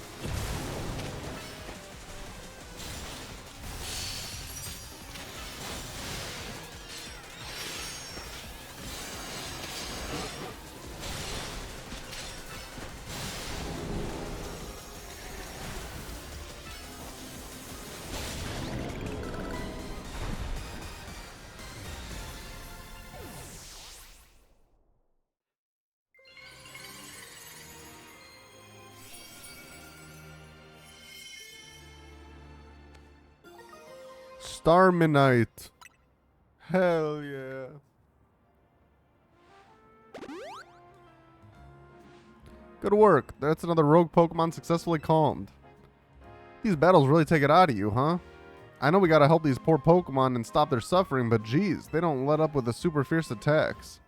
Starminite. Hell yeah. Good work. That's another rogue Pokemon successfully calmed. These battles really take it out of you, huh? I know we gotta help these poor Pokemon and stop their suffering, but geez, they don't let up with the super fierce attacks.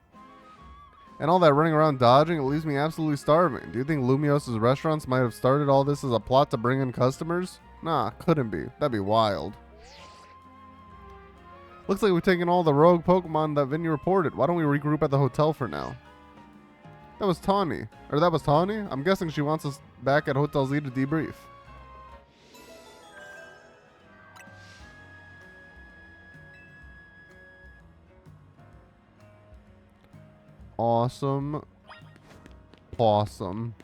And all that running around dodging, it leaves me absolutely starving. Do you think Lumios's restaurants might have started all this as a plot to bring in customers? Nah, couldn't be. That'd be wild. Looks like we've taken all the rogue Pokemon that Vinny reported. Why don't we regroup at the hotel for now? That was Tawny. Or that was Tawny? I'm guessing she wants us back at Hotel Z to debrief. Awesome. Awesome.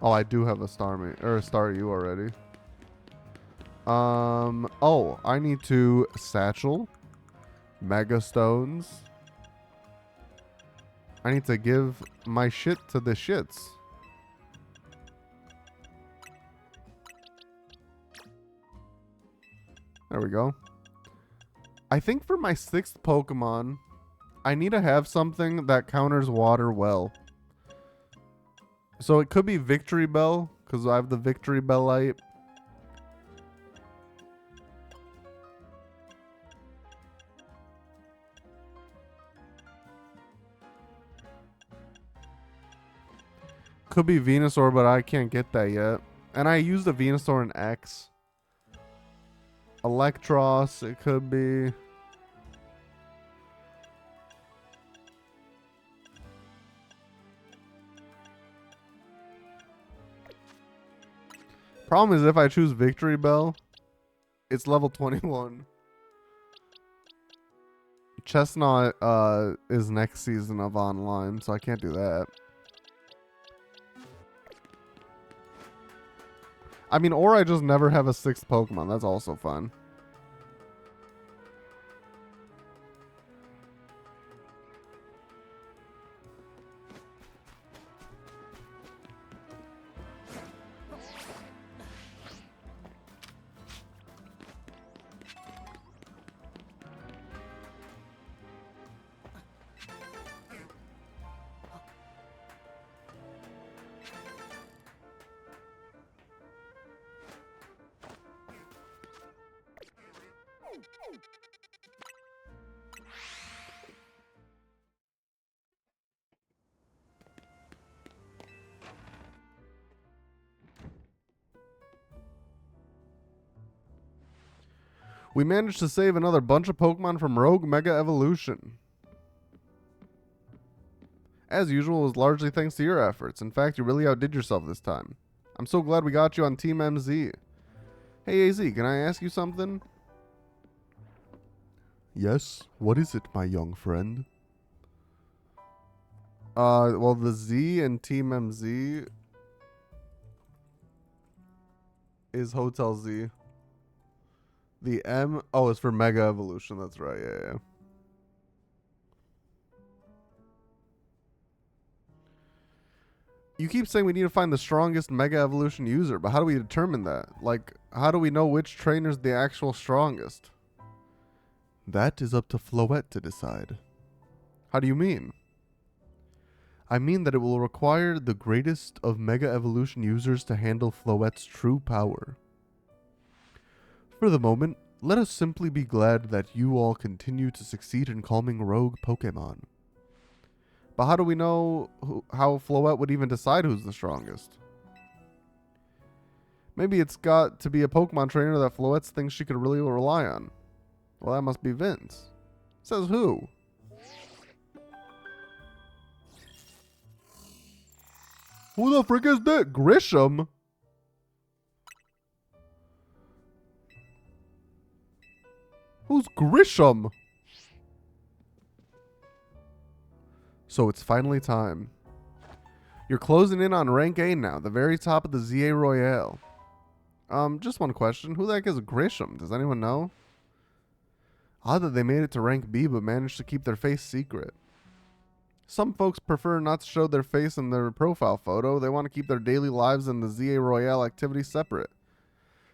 Oh, I do have a Starmie or a Staryu already. Oh, I need to Satchel, Mega Stones. I need to give my shit to the shits. There we go. I think for my 6th Pokemon, I need to have something that counters water well. So it could be Victory Bell, because I have the Victory Bellite. Could be Venusaur, but I can't get that yet. And I used a Venusaur in X. Electros, it could be. Problem is, if I choose Victory Bell, it's level 21. Chestnut is next season of online, so I can't do that. I mean, or I just never have a 6th Pokemon. That's also fun. We managed to save another bunch of Pokemon from Rogue Mega Evolution. As usual, it was largely thanks to your efforts. In fact, you really outdid yourself this time. I'm so glad we got you on Team MZ. Hey AZ, can I ask you something? Yes, what is it, my young friend? Well, the Z in Team MZ is Hotel Z. The M, oh, it's for Mega Evolution. That's right. Yeah. You keep saying we need to find the strongest Mega Evolution user, but how do we determine that? Like, how do we know which trainer's the actual strongest? That is up to Floette to decide. How do you mean? I mean that it will require the greatest of Mega Evolution users to handle Floette's true power. For the moment, let us simply be glad that you all continue to succeed in calming rogue Pokemon. But how do we know how Floette would even decide who's the strongest? Maybe it's got to be a Pokemon trainer that Floette thinks she could really rely on. Well, that must be Vince. Says who? Who the frick is that? Grisham? Who's Grisham? So it's finally time. You're closing in on rank A now, the very top of the ZA Royale. Just one question. Who the heck is Grisham? Does anyone know? Odd that they made it to rank B but managed to keep their face secret. Some folks prefer not to show their face in their profile photo. They want to keep their daily lives and the ZA Royale activity separate.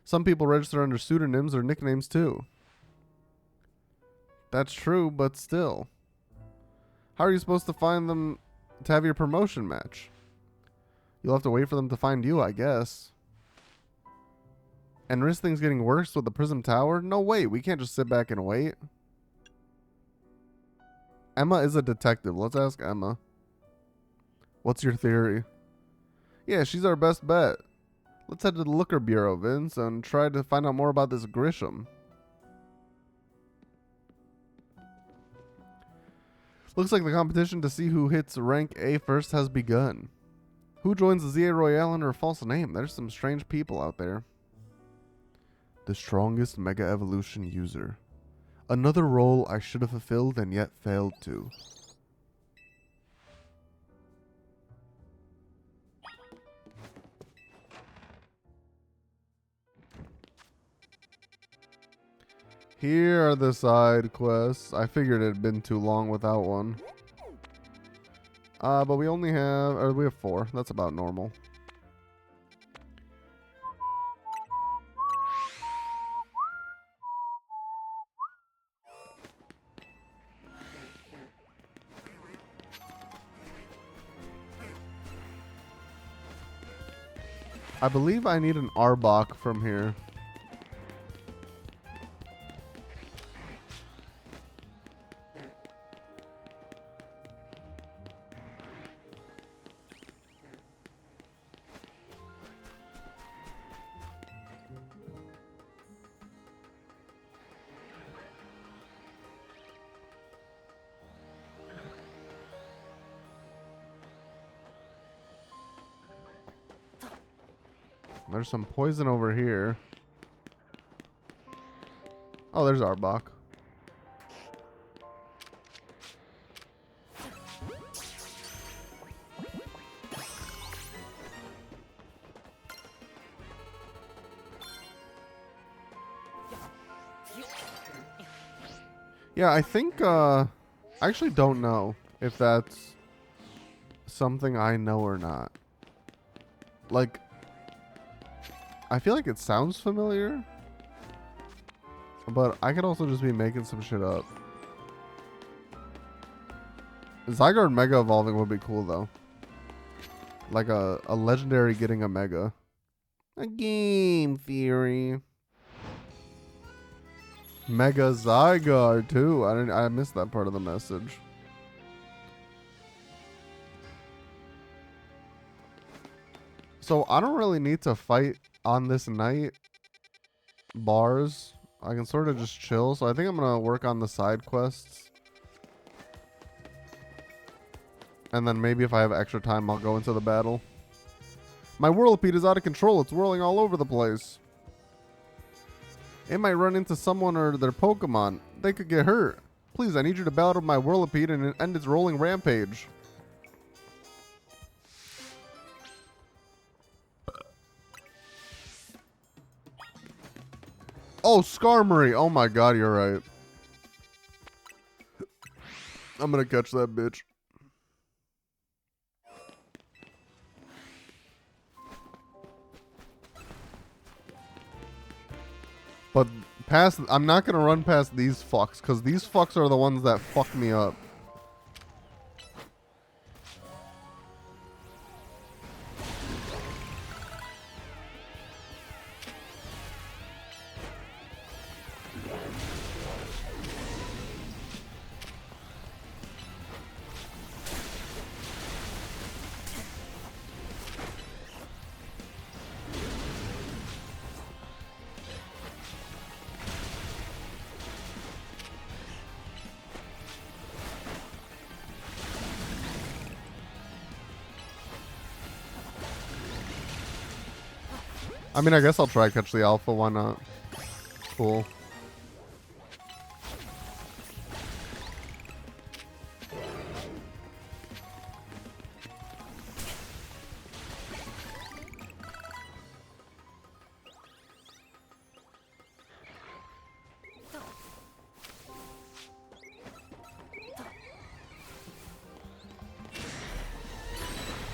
Some people register under pseudonyms or nicknames too. That's true, but still. How are you supposed to find them to have your promotion match? You'll have to wait for them to find you, I guess. And risk things getting worse with the Prism Tower? No, wait, we can't just sit back and wait. Emma is a detective. Let's ask Emma. What's your theory? Yeah, she's our best bet. Let's head to the Looker Bureau, Vince, and try to find out more about this Grisham. Looks like the competition to see who hits rank A first has begun. Who joins the ZA Royale under a false name? There's some strange people out there. The strongest Mega Evolution user. Another role I should have fulfilled and yet failed to. Here are the side quests. I figured it had been too long without one. But we only have, or we have 4. That's about normal. I believe I need an Arbok from here. There's some poison over here. Oh, there's Arbok. Yeah, I think, I actually don't know if that's something I know or not. Like, I feel like it sounds familiar, but I could also just be making some shit up. Zygarde Mega evolving would be cool, though. Like a legendary getting a Mega. A game theory. Mega Zygarde, too. I missed that part of the message. So I don't really need to fight on this night bars. I can sort of just chill. So I think I'm going to work on the side quests. And then maybe if I have extra time, I'll go into the battle. My Whirlipede is out of control. It's whirling all over the place. It might run into someone or their Pokemon. They could get hurt. Please, I need you to battle my Whirlipede and end its rolling rampage. Oh, Skarmory. Oh my god, you're right. I'm gonna catch that bitch. But I'm not gonna run past these fucks, because these fucks are the ones that fuck me up. I mean, I guess I'll try catch the alpha, why not? Cool.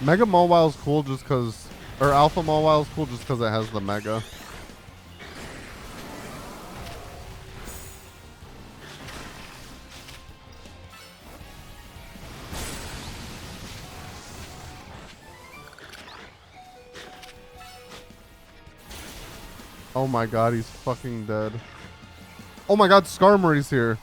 Mega Mawile's cool just because... Or Alpha Mawile's cool just because it has the Mega. Oh my god, he's fucking dead. Oh my god, Skarmory's here.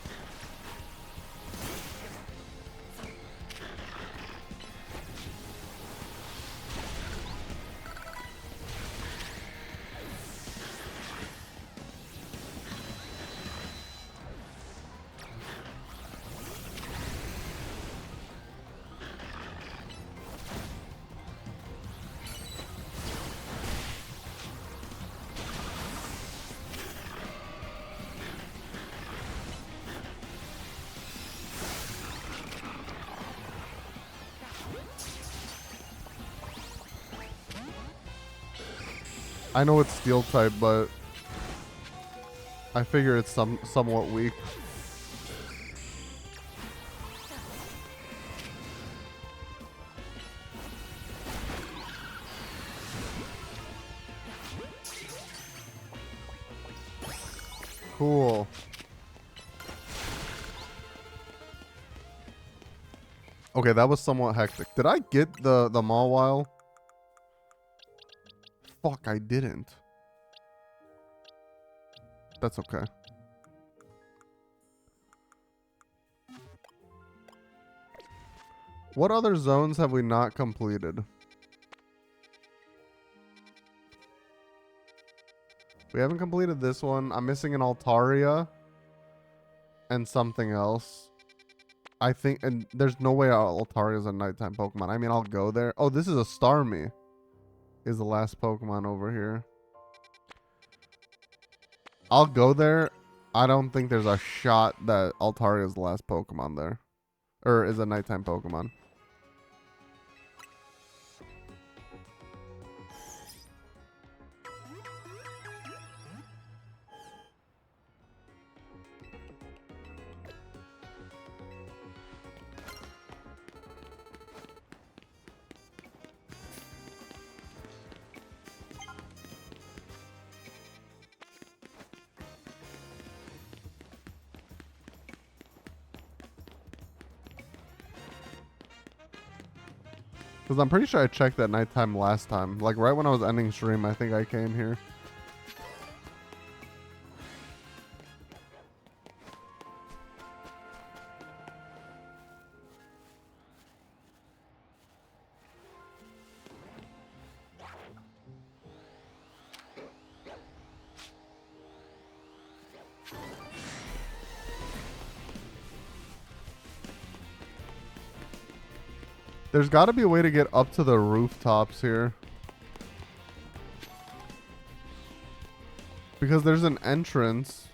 I know it's steel type, but I figure it's somewhat weak. Cool. Okay, that was somewhat hectic. Did I get the Mawile? Fuck, I didn't. That's okay. What other zones have we not completed? We haven't completed this one. I'm missing an Altaria and something else. I think, and there's no way Altaria is a nighttime Pokemon. I mean, I'll go there. Oh, this is a Starmie. Is the last Pokemon over here. I'll go there. I don't think there's a shot that Altaria is the last Pokemon there. Or is a nighttime Pokemon. Because I'm pretty sure I checked that nighttime last time. Like right when I was ending stream, I think I came here. There's got to be a way to get up to the rooftops here. Because there's an entrance.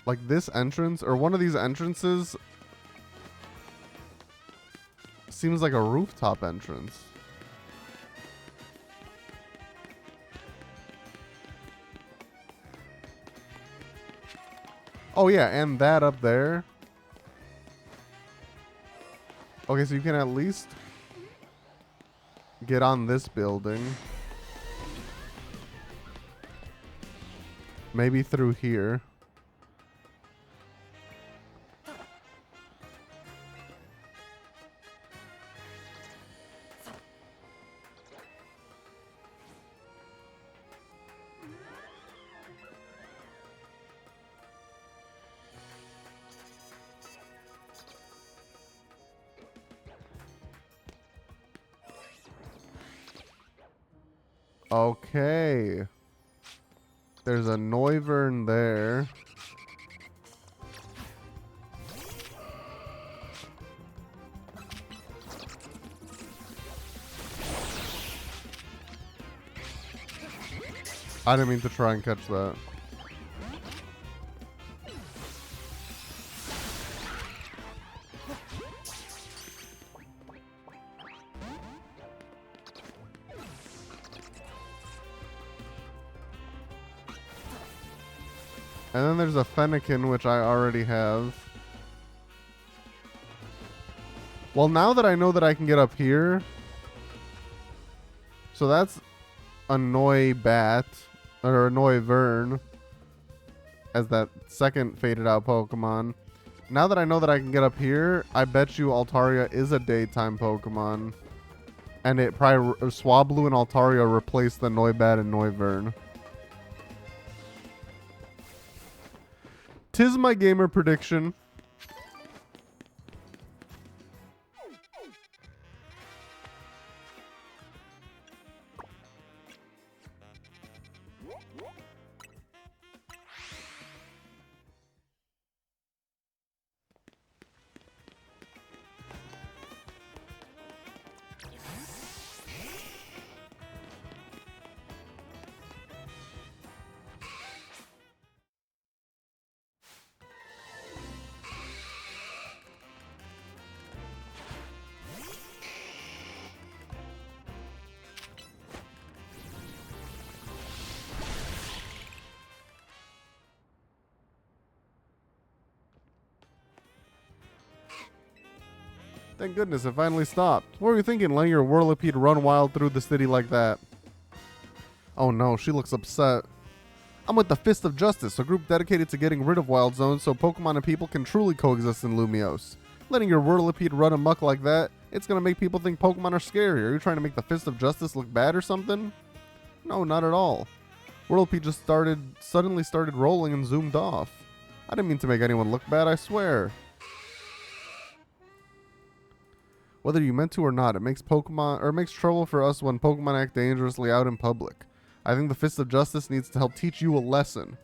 Like this entrance, or one of these entrances, seems like a rooftop entrance. Oh yeah, and that up there. Okay, so you can at least get on this building. Maybe through here. Okay. There's a Noivern there. I didn't mean to try and catch that. And then there's a Fennekin, which I already have. Well, now that I know that I can get up here. So that's a Noibat, or a Noivern, as that second faded out Pokemon. Now that I know that I can get up here, I bet you Altaria is a daytime Pokemon. And it probably Swablu and Altaria replaced the Noibat and Noivern. Tis my gamer prediction. Thank goodness it finally stopped. What were you thinking, letting your Whirlipede run wild through the city like that? Oh no, she looks upset. I'm with the Fist of Justice, a group dedicated to getting rid of wild zones so Pokemon and people can truly coexist in Lumiose. Letting your Whirlipede run amok like that, it's gonna make people think Pokemon are scary. Are you trying to make the Fist of Justice look bad or something? No, not at all. Whirlipede just suddenly started rolling and zoomed off. I didn't mean to make anyone look bad, I swear. Whether you meant to or not, it makes trouble for us when Pokemon act dangerously out in public. I think the Fist of Justice needs to help teach you a lesson.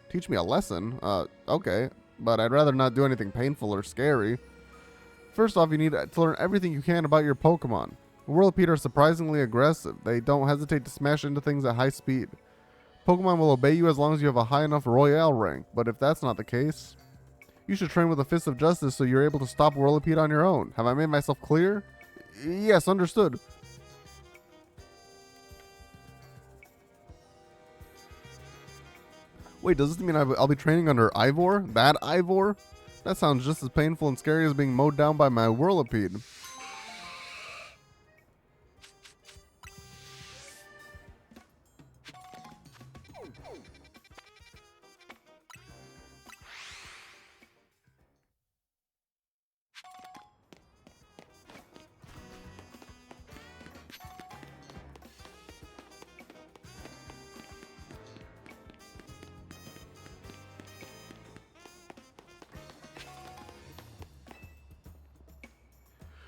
Teach me a lesson? Okay. But I'd rather not do anything painful or scary. First off, you need to learn everything you can about your Pokemon. Whirlipede are surprisingly aggressive. They don't hesitate to smash into things at high speed. Pokemon will obey you as long as you have a high enough Royale rank, but if that's not the case, you should train with the Fist of Justice so you're able to stop Whirlipede on your own. Have I made myself clear? Yes, understood. Wait, does this mean I'll be training under Ivor? That Ivor? That sounds just as painful and scary as being mowed down by my Whirlipede.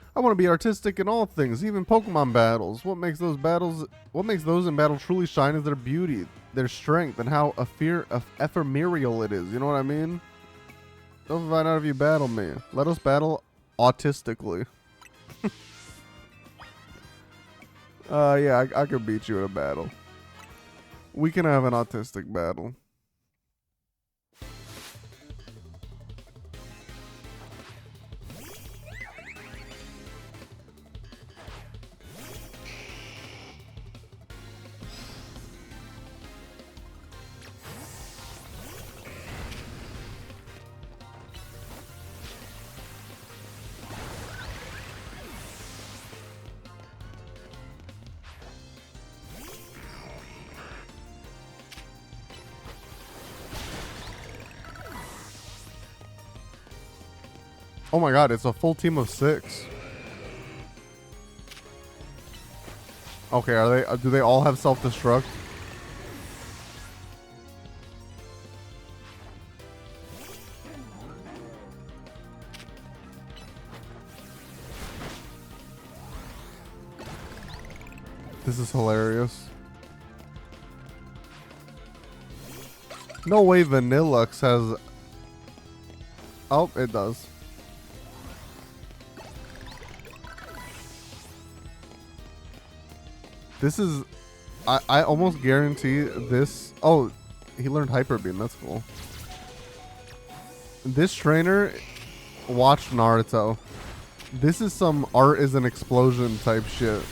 I want to be artistic in all things, even Pokemon battles. What makes those in battle truly shine is their beauty, their strength, and how ephemeral it is. You know what I mean? Don't find out if you battle me. Let us battle autistically. Yeah, I could beat you in a battle. We can have an autistic battle. Oh my god, it's a full team of 6. Okay, do they all have self-destruct? This is hilarious. No way Vanillux has... Oh, it does. This is... I almost guarantee this... Oh, he learned Hyper Beam. That's cool. This trainer watched Naruto. This is some art is an explosion type shit.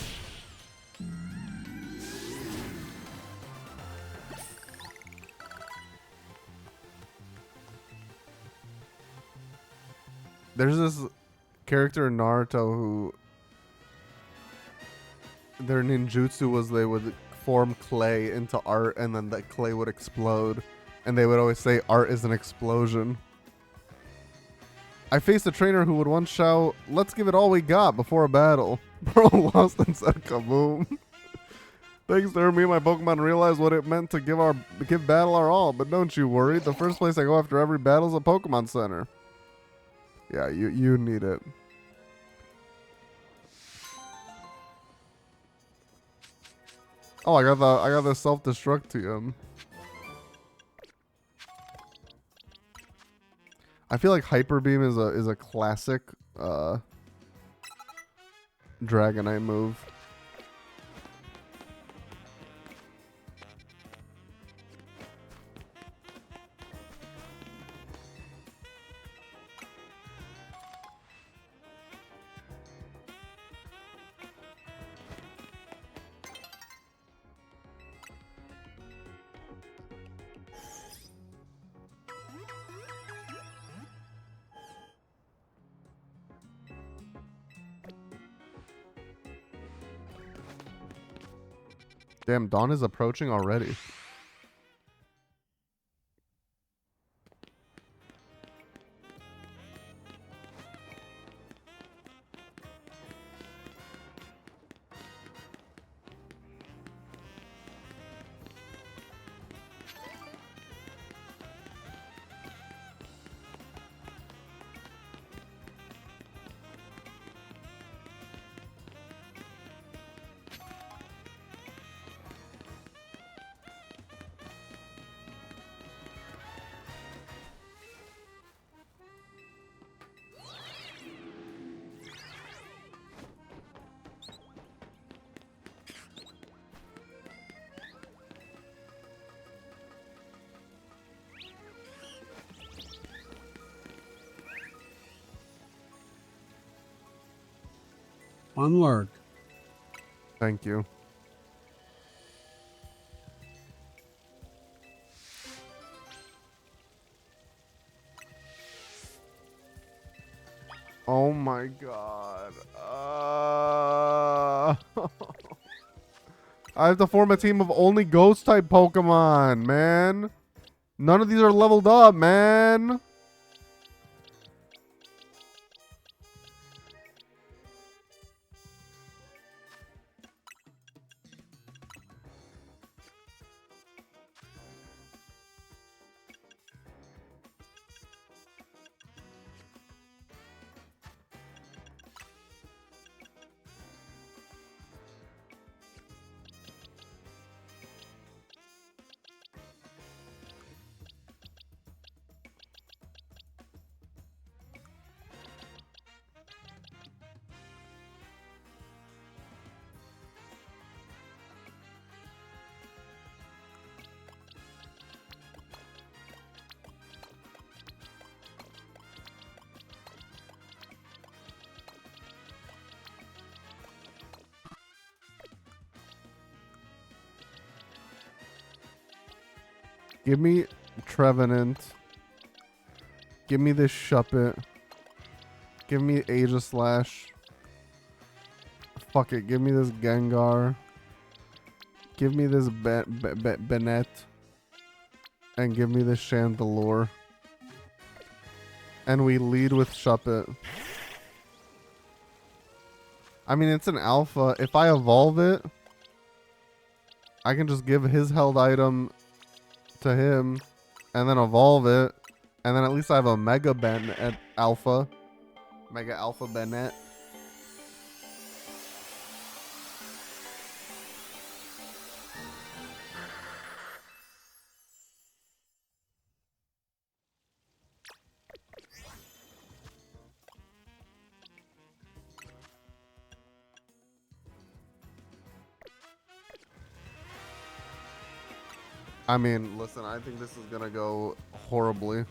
There's this character in Naruto who... Their ninjutsu was they would form clay into art and then that clay would explode. And they would always say art is an explosion. I faced a trainer who would once shout, "Let's give it all we got" before a battle. Bro lost and said kaboom. Thanks to her, me and my Pokemon realized what it meant to give battle our all. But don't you worry, the first place I go after every battle is a Pokemon Center. Yeah, you need it. Oh, I got the self-destruct to him. I feel like Hyper Beam is a classic Dragonite move. Damn, dawn is approaching already. Onward. Thank you. Oh my god. I have to form a team of only ghost type Pokemon, man. None of these are leveled up, man. Give me Trevenant. Give me this Shuppet. Give me Aegislash. Fuck it. Give me this Gengar. Give me this Bennett. And give me this Chandelure. And we lead with Shuppet. I mean, it's an alpha. If I evolve it, I can just give his held item to him and then evolve it. And then at least I have a Mega Bennett Alpha. Mega Alpha Bennett. I mean, listen, I think this is gonna go horribly.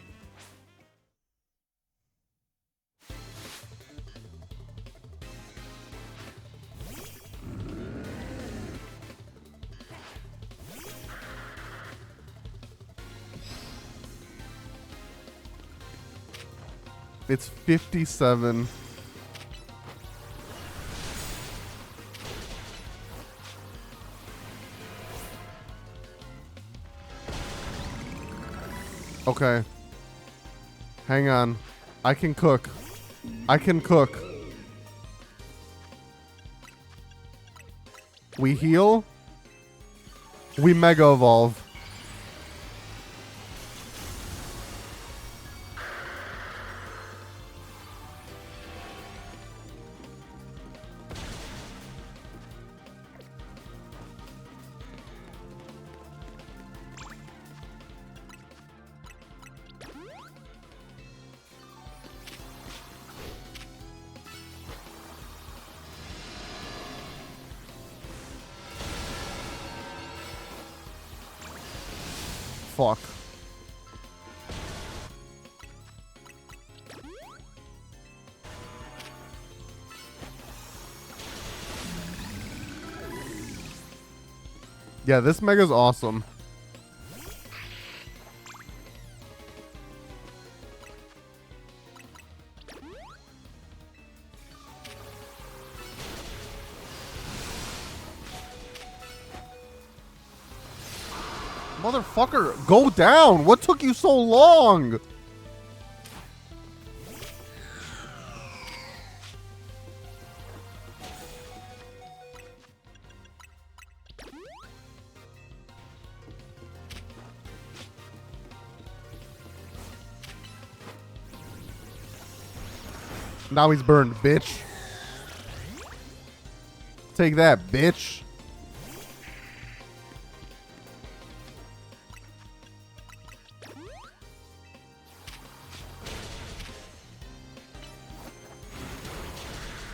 It's 57. Okay. Hang on. I can cook. I can cook. We heal. We Mega Evolve. Fuck. Yeah, this Mega's awesome. Motherfucker, go down. What took you so long? Now he's burned, bitch. Take that, bitch.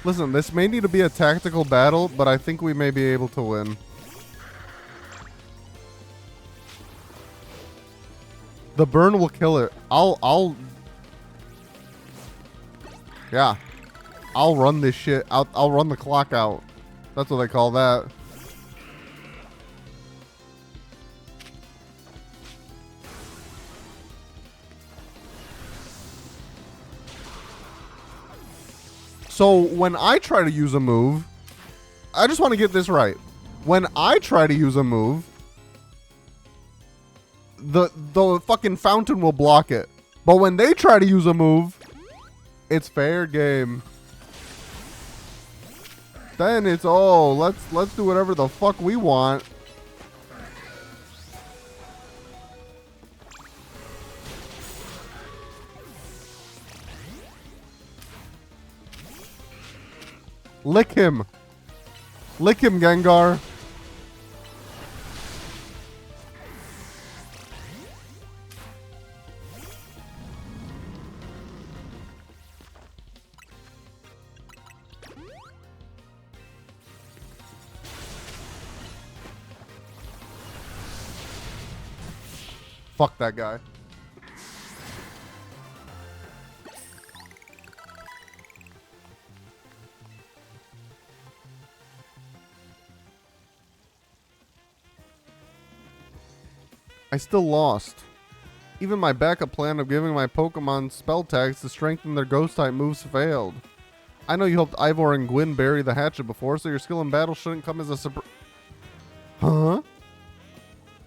Listen, this may need to be a tactical battle, but I think we may be able to win. The burn will kill it. Yeah. I'll run this shit. I'll run the clock out. That's what they call that. So when I try to use a move, I just want to get this right. When I try to use a move, the fucking fountain will block it. But when they try to use a move, it's fair game. Then it's let's do whatever the fuck we want. Lick him. Lick him, Gengar. Fuck that guy. I still lost. Even my backup plan of giving my Pokemon spell tags to strengthen their Ghost-type moves failed. I know you helped Ivor and Gwyn bury the hatchet before, so your skill in battle shouldn't come as a surprise. Huh?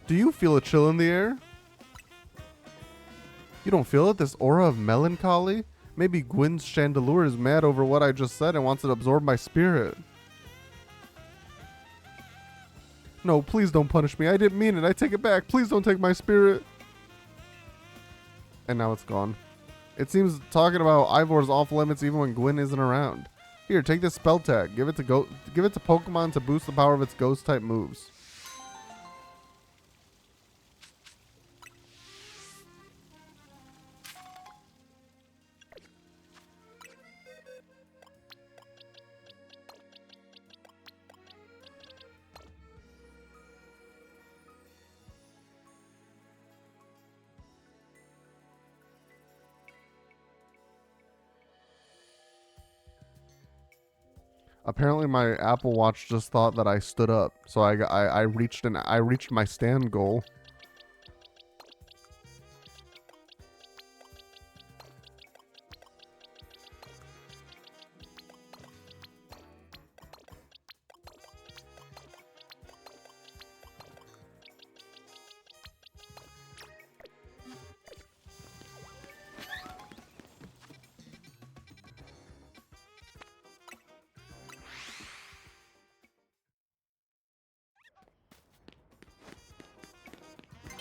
Do you feel a chill in the air? You don't feel it? This aura of melancholy? Maybe Gwyn's Chandelure is mad over what I just said and wants to absorb my spirit. No, please don't punish me. I didn't mean it. I take it back. Please don't take my spirit. And now it's gone. It seems talking about Ivor's off limits even when Gwyn isn't around. Here, take this spell tag. Give it to Pokemon to boost the power of its ghost type moves. Apparently my Apple Watch just thought that I stood up, so I reached my stand goal.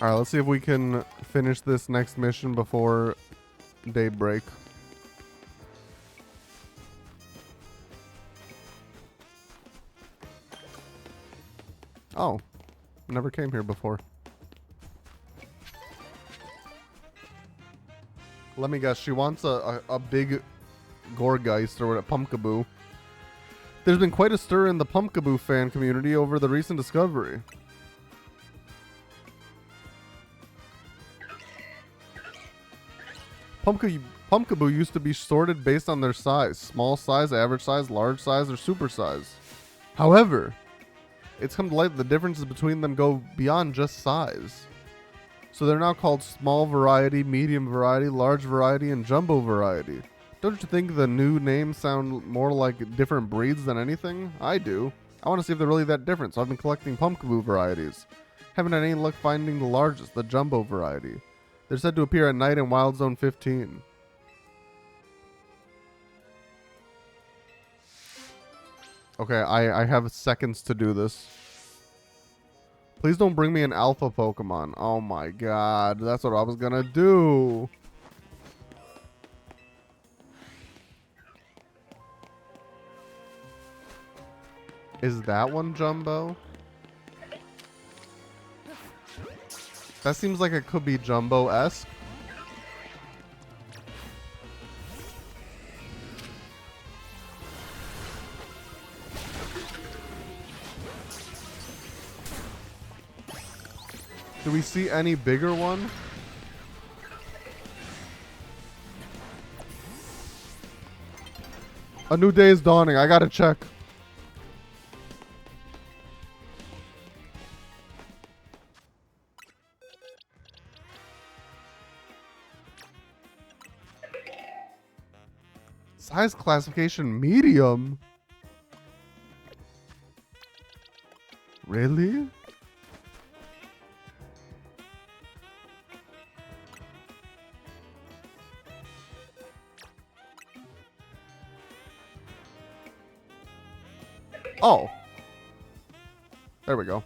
Alright, let's see if we can finish this next mission before daybreak. Oh, never came here before. Let me guess, she wants a big Gorgeist or a Pumpkaboo. There's been quite a stir in the Pumpkaboo fan community over the recent discovery. Pumpkaboo used to be sorted based on their size. Small size, average size, large size, or super size. However, it's come to light that the differences between them go beyond just size. So they're now called small variety, medium variety, large variety, and jumbo variety. Don't you think the new names sound more like different breeds than anything? I do. I want to see if they're really that different, so I've been collecting Pumpkaboo varieties. Haven't had any luck finding the largest, the jumbo variety. They're said to appear at night in Wild Zone 15. Okay, I have seconds to do this. Please don't bring me an alpha Pokemon. Oh my god, that's what I was gonna do. Is that one Jumbo? That seems like it could be Jumbo-esque. Do we see any bigger one? A new day is dawning. I gotta check. Size classification medium? Really? Oh. There we go.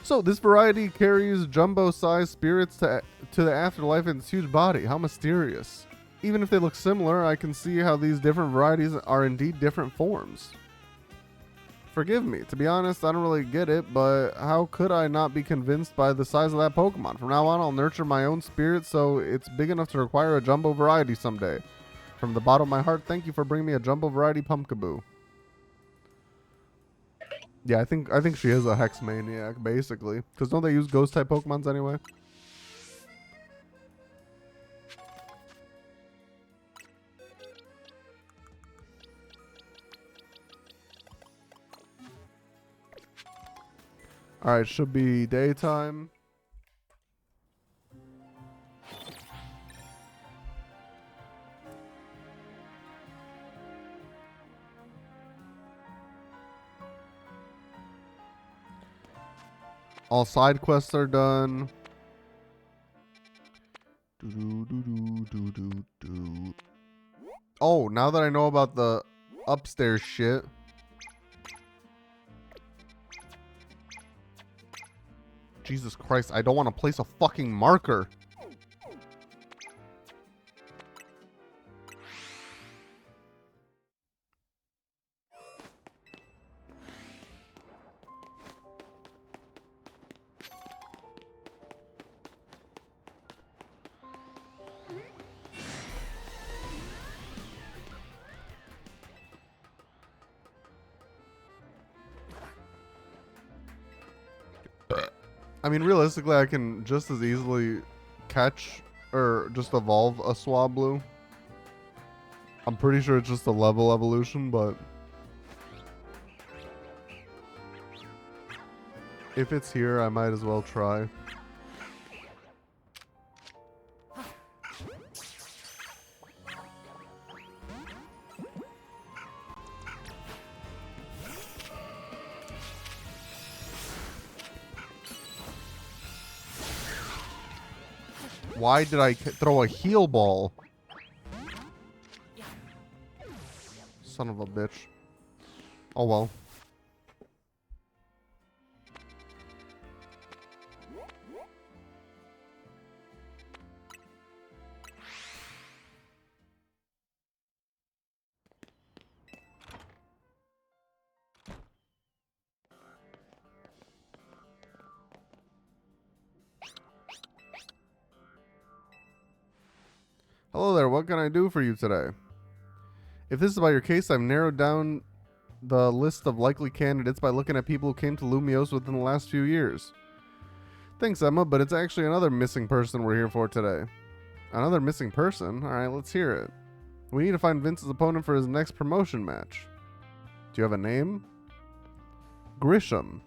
So, this variety carries jumbo-sized spirits to the afterlife in its huge body. How mysterious. Even if they look similar, I can see how these different varieties are indeed different forms. Forgive me. To be honest, I don't really get it, but how could I not be convinced by the size of that Pokemon? From now on, I'll nurture my own spirit so it's big enough to require a jumbo variety someday. From the bottom of my heart, thank you for bringing me a jumbo variety Pumpkaboo. Yeah, I think she is a Hex Maniac, basically. Because don't they use Ghost-type Pokemons anyway? Alright, should be daytime. All side quests are done. Oh, now that I know about the upstairs shit. Jesus Christ, I don't want to place a fucking marker. I mean, realistically, I can just as easily catch or just evolve a Swablu. I'm pretty sure it's just a level evolution, but if it's here, I might as well try. Why did I throw a heal ball? Son of a bitch. Oh well. Hello there, what can I do for you today? If this is about your case, I've narrowed down the list of likely candidates by looking at people who came to Lumios within the last few years. Thanks, Emma, but it's actually another missing person we're here for today. Another missing person? Alright, let's hear it. We need to find Vince's opponent for his next promotion match. Do you have a name? Grisham.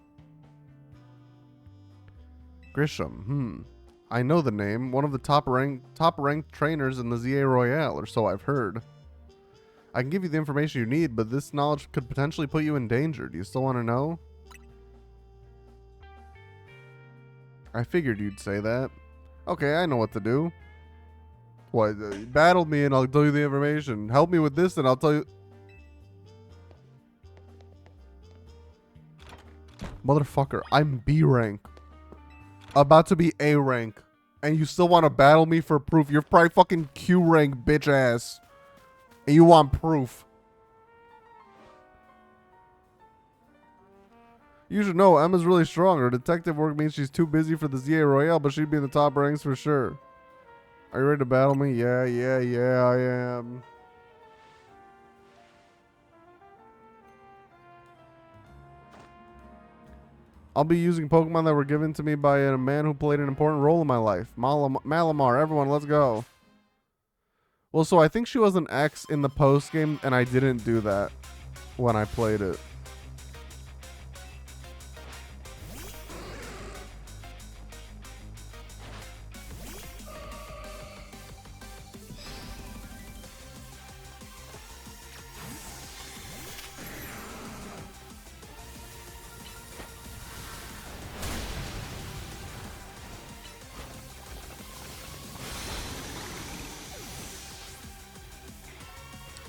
Grisham, I know the name. One of the top ranked trainers in the ZA Royale, or so I've heard. I can give you the information you need, but this knowledge could potentially put you in danger. Do you still want to know? I figured you'd say that. Okay, I know what to do. What? Battle me and I'll tell you the information. Help me with this and I'll tell you... Motherfucker, I'm B rank. About to be A rank. And you still want to battle me for proof? You're probably fucking Q rank, bitch ass. And you want proof. You should know, Emma's really strong. Her detective work means she's too busy for the ZA Royale, but she'd be in the top ranks for sure. Are you ready to battle me? Yeah, I am. I'll be using Pokemon that were given to me by a man who played an important role in my life. Malamar, everyone, let's go. Well, so I think she was an X in the post game, and I didn't do that when I played it.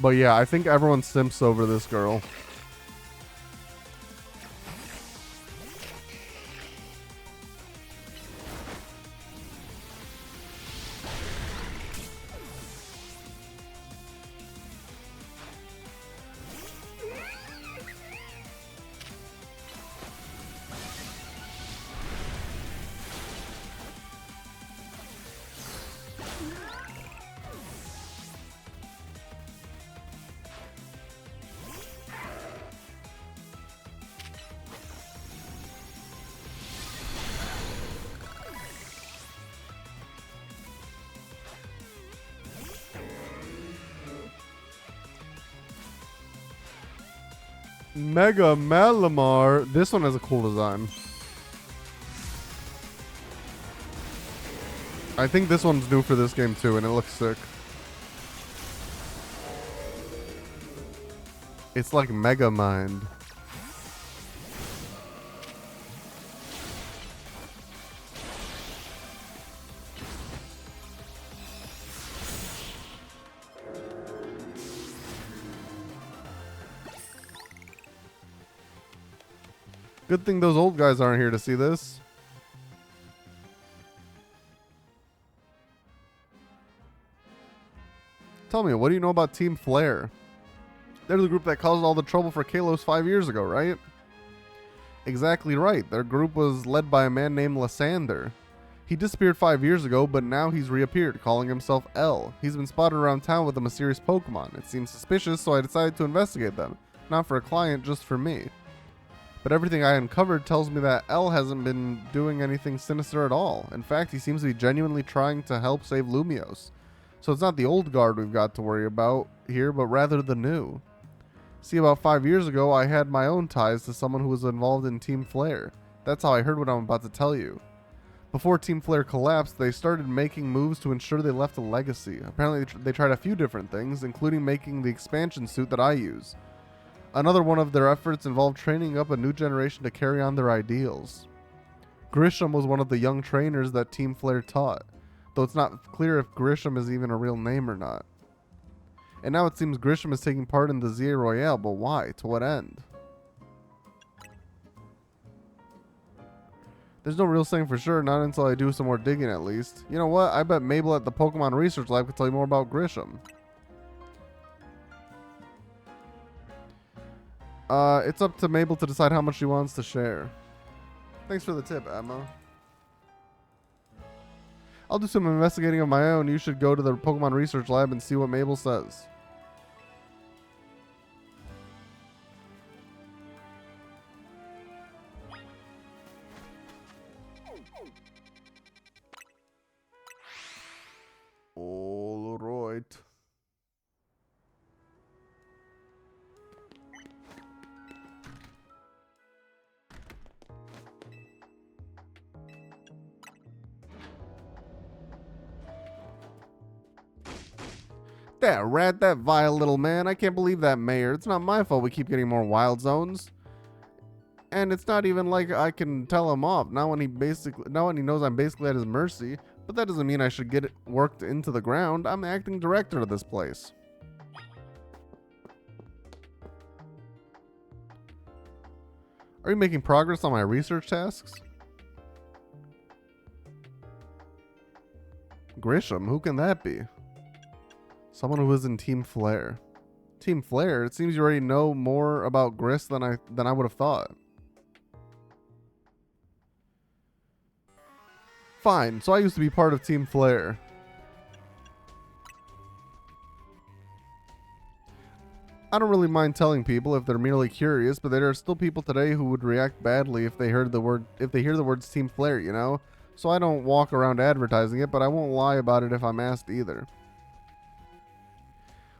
But yeah, I think everyone simps over this girl. Mega Malamar. This one has a cool design. I think this one's new for this game too, and it looks sick. It's like Mega Mind. Good thing those old guys aren't here to see this. Tell me, what do you know about Team Flare? They're the group that caused all the trouble for Kalos 5 years ago, right? Exactly right. Their group was led by a man named Lysander. He disappeared 5 years ago, but now he's reappeared, calling himself L. He's been spotted around town with a mysterious Pokemon. It seems suspicious, so I decided to investigate them. Not for a client, just for me. But everything I uncovered tells me that L hasn't been doing anything sinister at all. In fact, he seems to be genuinely trying to help save Lumios. So it's not the old guard we've got to worry about here, but rather the new. See, about 5 years ago, I had my own ties to someone who was involved in Team Flare. That's how I heard what I'm about to tell you. Before Team Flare collapsed, they started making moves to ensure they left a legacy. Apparently, they tried a few different things, including making the expansion suit that I use. Another one of their efforts involved training up a new generation to carry on their ideals. Grisham was one of the young trainers that Team Flare taught, though it's not clear if Grisham is even a real name or not. And now it seems Grisham is taking part in the ZA Royale, but why? To what end? There's no real saying for sure, not until I do some more digging at least. You know what? I bet Mabel at the Pokemon Research Lab could tell you more about Grisham. It's up to Mabel to decide how much she wants to share. Thanks for the tip, Emma. I'll do some investigating of my own. You should go to the Pokemon Research Lab and see what Mabel says. All right. That rat, that vile little man. I can't believe that, Mayor. It's not my fault we keep getting more wild zones. And it's not even like I can tell him off. Not when he knows I'm basically at his mercy. But that doesn't mean I should get it worked into the ground. I'm the acting director of this place. Are you making progress on my research tasks? Grisham, who can that be? Someone who is in Team Flare. Team Flare? It seems you already know more about Gris than I would have thought. Fine, so I used to be part of Team Flare. I don't really mind telling people if they're merely curious, but there are still people today who would react badly if they hear the words Team Flare, you know? So I don't walk around advertising it, but I won't lie about it if I'm asked either.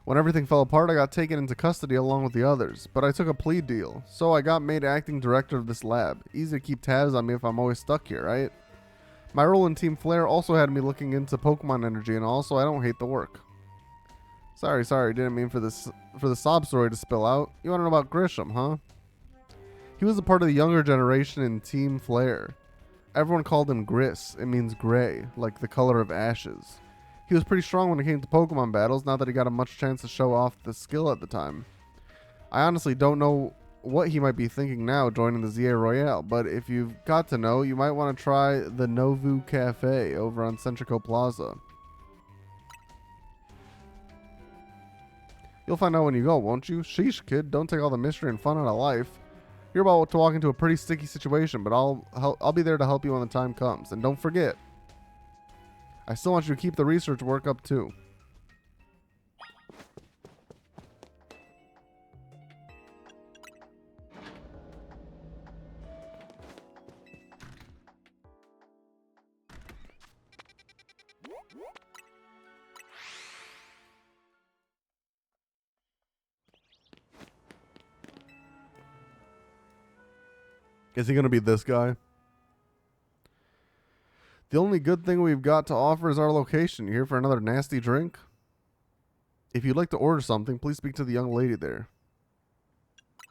When everything fell apart, I got taken into custody along with the others, but I took a plea deal, so I got made acting director of this lab. Easy to keep tabs on me if I'm always stuck here, right? My role in Team Flare also had me looking into Pokemon energy, and also I don't hate the work. Sorry, didn't mean for the sob story to spill out. You want to know about Grisham, huh? He was a part of the younger generation in Team Flare. Everyone called him Gris. It means gray, like the color of ashes. He was pretty strong when it came to Pokemon battles, not that he got a much chance to show off the skill at the time. I honestly don't know what he might be thinking now joining the ZA Royale, but if you've got to know, you might want to try the Novu Cafe over on Centrico Plaza. You'll find out when you go, won't you? Sheesh, kid, don't take all the mystery and fun out of life. You're about to walk into a pretty sticky situation, but I'll be there to help you when the time comes. And don't forget, I still want you to keep the research work up too. Is he going to be this guy? The only good thing we've got to offer is our location. You here for another nasty drink? If you'd like to order something, please speak to the young lady there.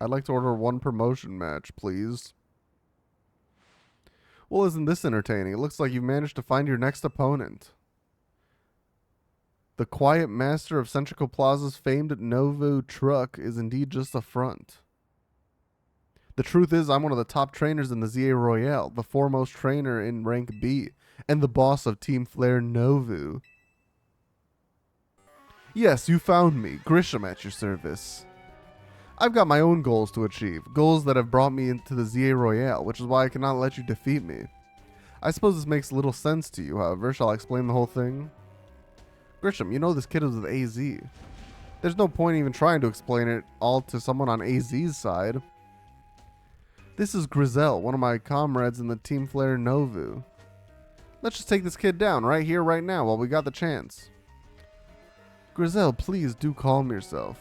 I'd like to order one promotion match, please. Well, isn't this entertaining? It looks like you've managed to find your next opponent. The quiet master of Centrico Plaza's famed Novu truck is indeed just a front. The truth is, I'm one of the top trainers in the ZA Royale, the foremost trainer in rank B, and the boss of Team Flare Novu. Yes, you found me, Grisham at your service. I've got my own goals to achieve, goals that have brought me into the ZA Royale, which is why I cannot let you defeat me. I suppose this makes little sense to you, however. Shall I explain the whole thing? Grisham, you know this kid is with AZ. There's no point even trying to explain it all to someone on AZ's side. This is Grizel, one of my comrades in the Team Flare Novu. Let's just take this kid down right here, right now, while we got the chance. Grizel, please do calm yourself.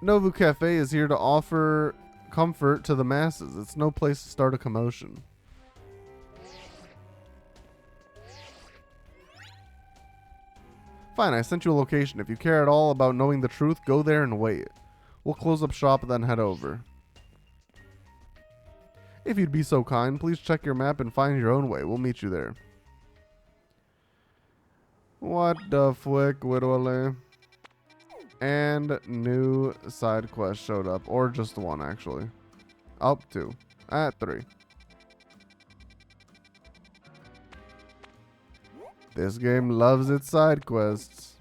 Novu Cafe is here to offer comfort to the masses. It's no place to start a commotion. Fine, I sent you a location. If you care at all about knowing the truth, go there and wait. We'll close up shop and then head over. If you'd be so kind, please check your map and find your own way. We'll meet you there. What the flick, Whittwally? And new side quest showed up. Or just one, actually. Up two. At 3. This game loves its side quests.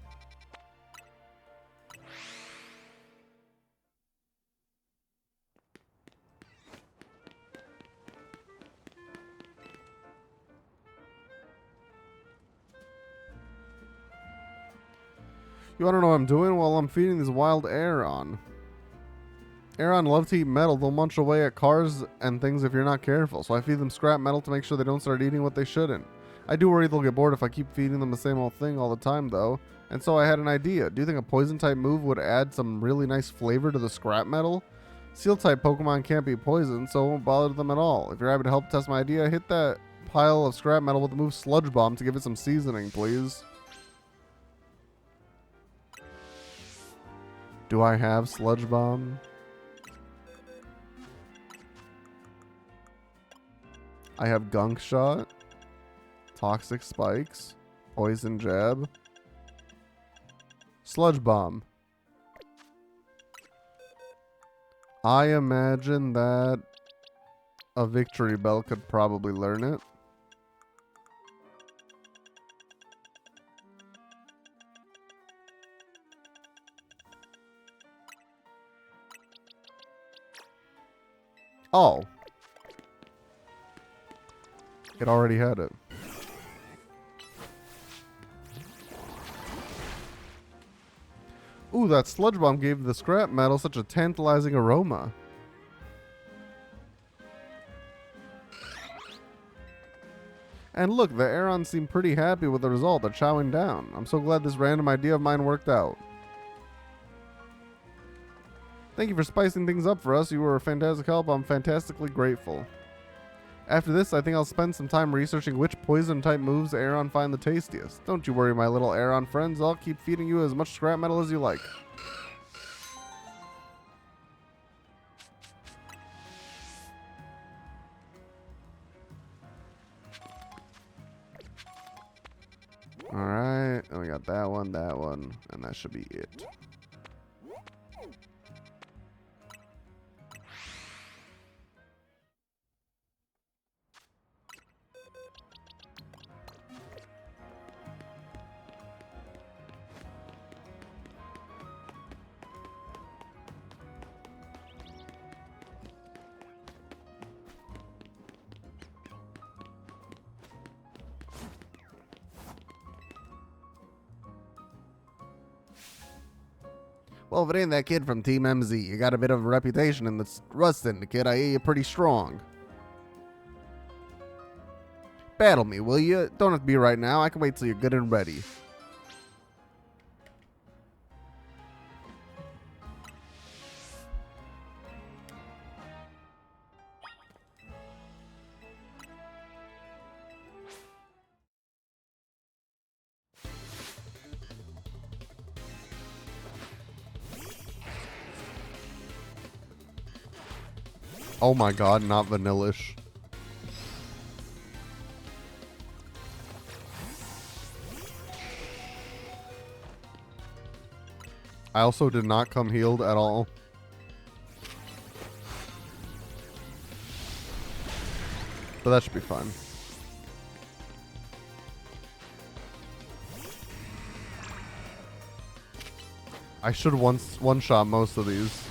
You wanna know what I'm doing? Well, I'm feeding these wild Aeron. Aeron love to eat metal. They'll munch away at cars and things if you're not careful. So I feed them scrap metal to make sure they don't start eating what they shouldn't. I do worry they'll get bored if I keep feeding them the same old thing all the time, though. And so I had an idea. Do you think a poison-type move would add some really nice flavor to the scrap metal? Steel-type Pokemon can't be poisoned, so it won't bother them at all. If you're happy to help test my idea, hit that pile of scrap metal with the move Sludge Bomb to give it some seasoning, please. Do I have Sludge Bomb? I have Gunk Shot, Toxic Spikes, Poison Jab, Sludge Bomb. I imagine that a Victory Bell could probably learn it. Oh. It already had it. Ooh, that Sludge Bomb gave the scrap metal such a tantalizing aroma. And look, the Aeron seem pretty happy with the result. They're chowing down. I'm so glad this random idea of mine worked out. Thank you for spicing things up for us. You were a fantastic help. I'm fantastically grateful. After this, I think I'll spend some time researching which poison-type moves Aeron find the tastiest. Don't you worry, my little Aeron friends. I'll keep feeding you as much scrap metal as you like. Alright, and we got that one, and that should be it. Well, if it ain't that kid from Team MZ, you got a bit of a reputation in the Rust Syndicate. I hear you're pretty strong. Battle me, will you? Don't have to be right now. I can wait till you're good and ready. Oh my god, not Vanillish. I also did not come healed at all. But that should be fine. I should one-shot most of these.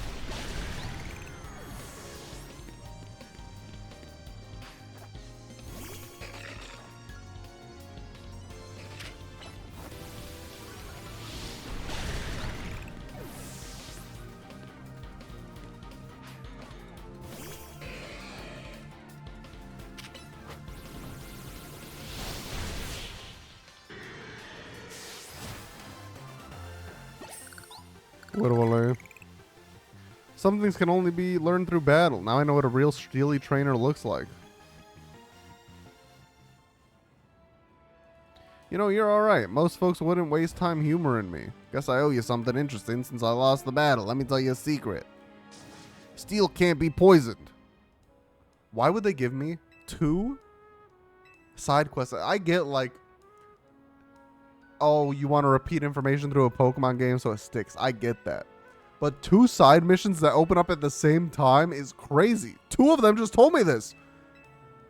What do I learn? Some things can only be learned through battle. Now I know what a real steely trainer looks like. You know, you're alright. Most folks wouldn't waste time humoring me. Guess I owe you something interesting since I lost the battle. Let me tell you a secret. Steel can't be poisoned. Why would they give me 2 side quests? I get like, oh, you want to repeat information through a Pokemon game so it sticks. I get that. But 2 side missions that open up at the same time is crazy. 2 of them just told me this.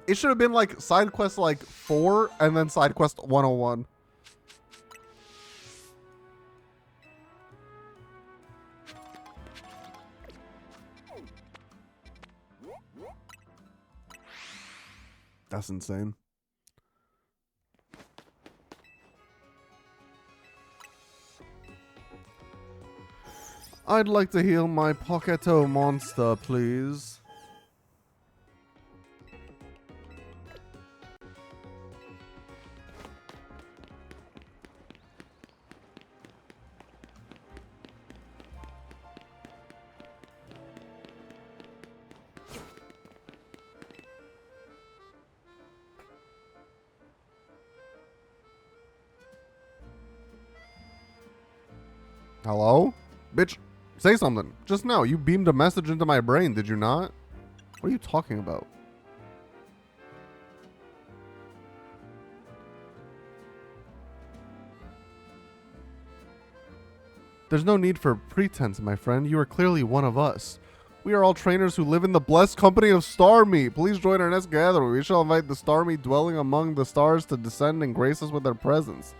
It should have been like side quest like 4 and then side quest 101. That's insane. I'd like to heal my Pocketo monster, please. Hello? Bitch, say something. Just now, you beamed a message into my brain, did you not? What are you talking about? There's no need for pretense, my friend. You are clearly one of us. We are all trainers who live in the blessed company of Starmie. Please join our next gathering. We shall invite the Starmie dwelling among the stars to descend and grace us with their presence.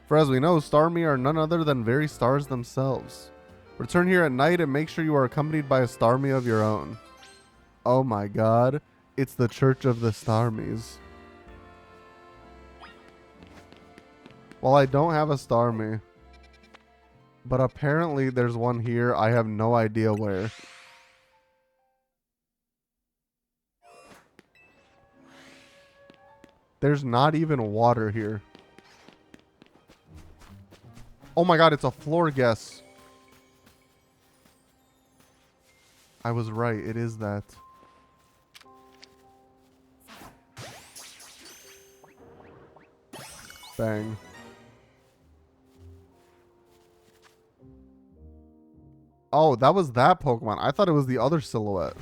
For as we know, Starmie are none other than very stars themselves. Return here at night and make sure you are accompanied by a Starmie of your own. Oh my god. It's the Church of the Starmies. Well, I don't have a Starmie. But apparently there's one here. I have no idea where. There's not even water here. Oh my god, it's a floor guess. I was right. It is that. Bang. Oh, that was that Pokemon. I thought it was the other silhouette.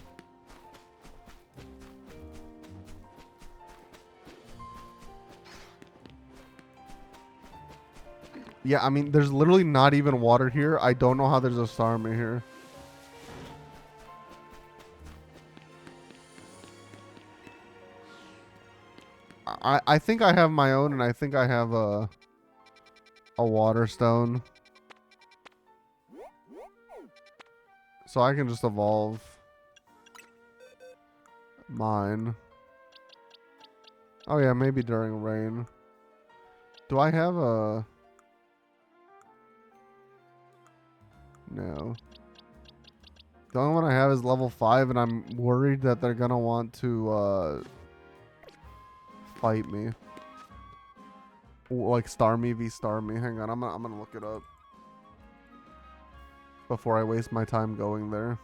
Yeah, I mean, there's literally not even water here. I don't know how there's a Starmie here. I think I have my own, and I think I have a water stone. So I can just evolve mine. Oh yeah, maybe during rain. Do I have a... No. The only one I have is level 5, and I'm worried that they're gonna want to fight me. Like Starmie v Starmie. Hang on, I'm gonna look it up before I waste my time going there.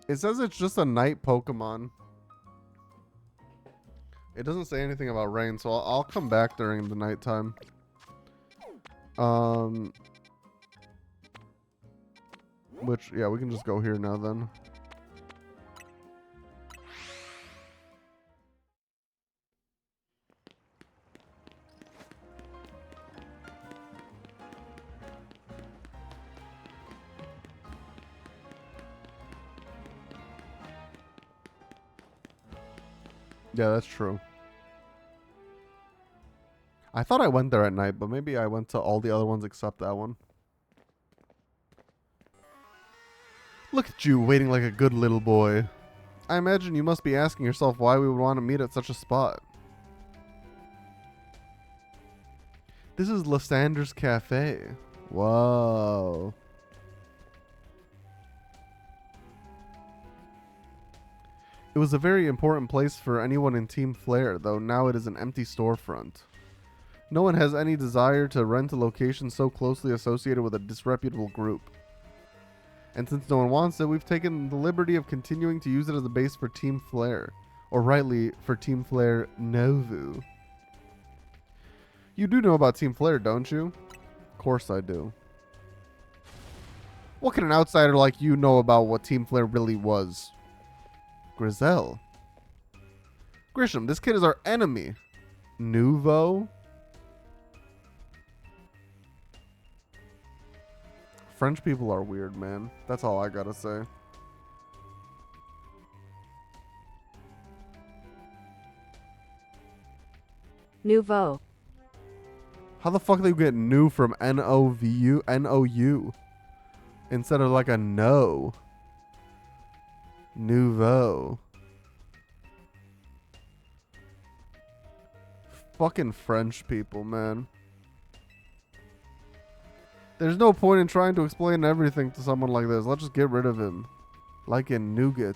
It says it's just a night Pokemon. It doesn't say anything about rain, so I'll come back during the nighttime. Which, yeah, we can just go here now then. Yeah, that's true. I thought I went there at night, but maybe I went to all the other ones except that one. Look at you, waiting like a good little boy. I imagine you must be asking yourself why we would want to meet at such a spot. This is Lysander's Cafe. Whoa. It was a very important place for anyone in Team Flare, though now it is an empty storefront. No one has any desire to rent a location so closely associated with a disreputable group. And since no one wants it, we've taken the liberty of continuing to use it as a base for Team Flare. Or rightly, for Team Flare Novu. You do know about Team Flare, don't you? Of course I do. What can an outsider like you know about what Team Flare really was? Grizel. Grisham, this kid is our enemy. Nouveau. French people are weird, man. That's all I gotta say. Nouveau. How the fuck do you get new from N-O-V-U? N-O-U. Instead of like a no. Nouveau. Fucking French people, man. There's no point in trying to explain everything to someone like this. Let's just get rid of him. Like in Nougat.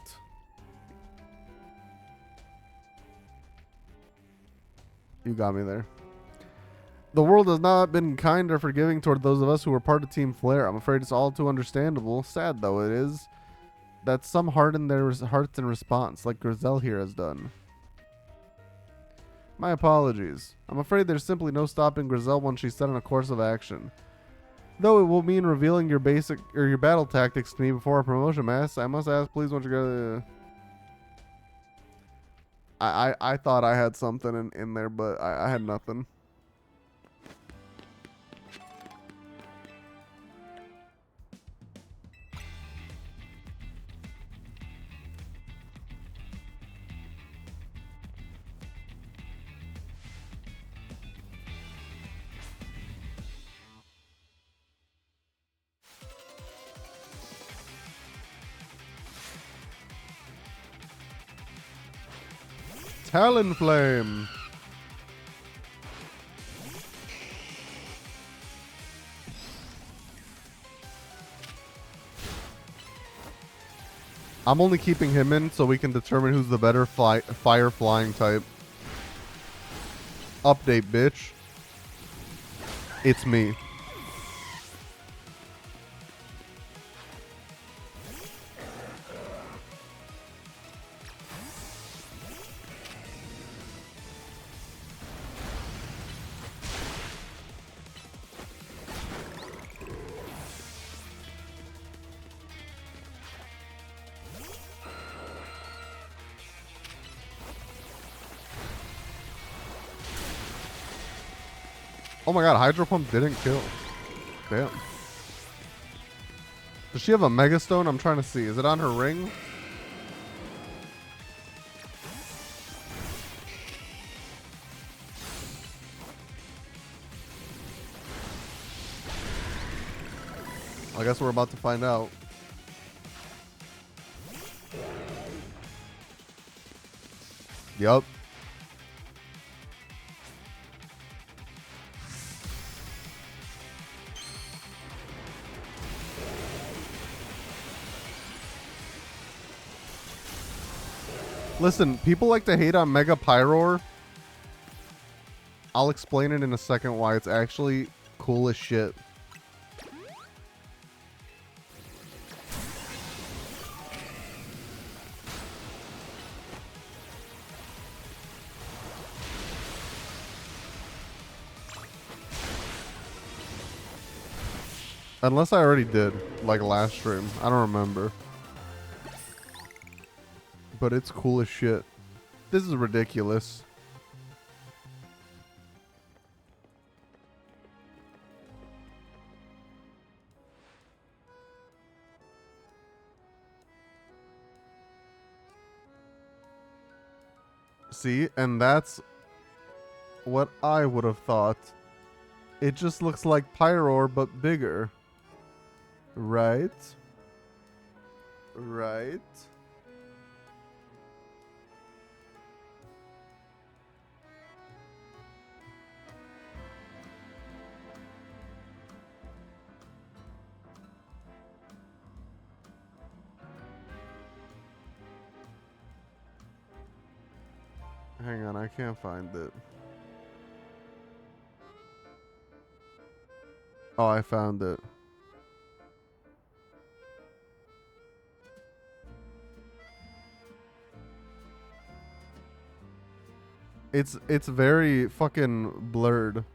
You got me there. The world has not been kind or forgiving toward those of us who were part of Team Flare. I'm afraid it's all too understandable. Sad though it is. That some harden their hearts in response, like Grizel here has done. My apologies. I'm afraid there's simply no stopping Grizel once she's set on a course of action. Though it will mean revealing your basic or your battle tactics to me before our promotion, Mass. I must ask, please, won't you go? I thought I had something in there, but I had nothing. Talonflame. I'm only keeping him in so we can determine who's the better fire flying type. Update, bitch. It's me. Oh my god, Hydro Pump didn't kill. Damn. Does she have a Mega Stone? I'm trying to see. Is it on her ring? I guess we're about to find out. Yup. Listen, people like to hate on Mega Pyroar. I'll explain it in a second why it's actually cool as shit. Unless I already did, like last stream. I don't remember. But it's cool as shit. This is ridiculous. See, and that's what I would have thought. It just looks like Pyroar, but bigger. Right? Right? Hang on, I can't find it. Oh, I found it. It's very fucking blurred.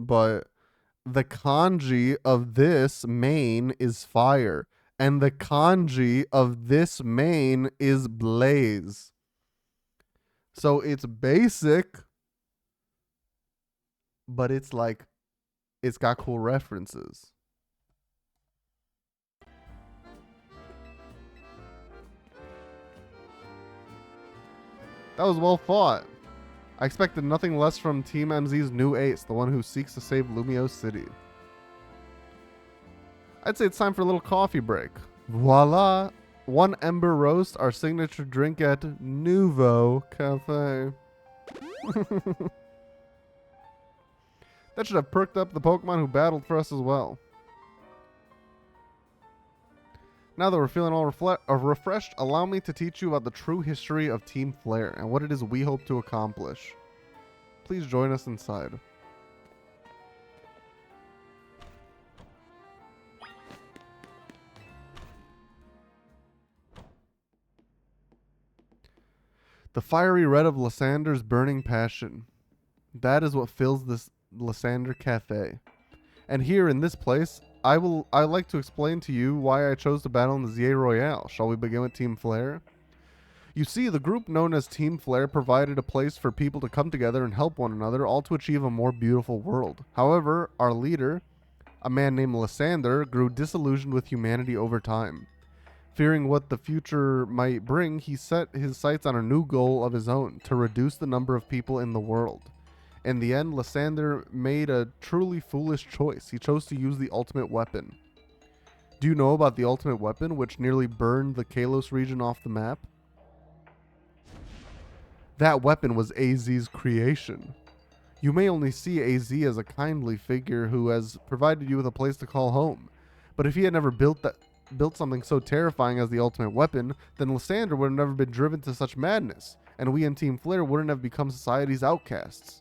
but the kanji of this main is fire, and the kanji of this main is blaze. So it's basic, but it's like it's got cool references. That was well fought. I expected nothing less from Team MZ's new ace, the one who seeks to save Lumio City. I'd say it's time for a little coffee break. Voila! One Ember Roast, our signature drink at Nouveau Cafe. That should have perked up the Pokemon who battled for us as well. Now that we're feeling all refreshed, allow me to teach you about the true history of Team Flare and what it is we hope to accomplish. Please join us inside. The fiery red of Lysander's burning passion. That is what fills this Lysander Cafe. And here in this place, I'd like to explain to you why I chose to battle in the ZA Royale. Shall we begin with Team Flare? You see, the group known as Team Flare provided a place for people to come together and help one another, all to achieve a more beautiful world. However, our leader, a man named Lysander, grew disillusioned with humanity over time. Fearing what the future might bring, he set his sights on a new goal of his own, to reduce the number of people in the world. In the end, Lysander made a truly foolish choice. He chose to use the ultimate weapon. Do you know about the ultimate weapon, which nearly burned the Kalos region off the map? That weapon was AZ's creation. You may only see AZ as a kindly figure who has provided you with a place to call home. But if he had never built something so terrifying as the ultimate weapon, then Lysander would have never been driven to such madness, and we in Team Flare wouldn't have become society's outcasts.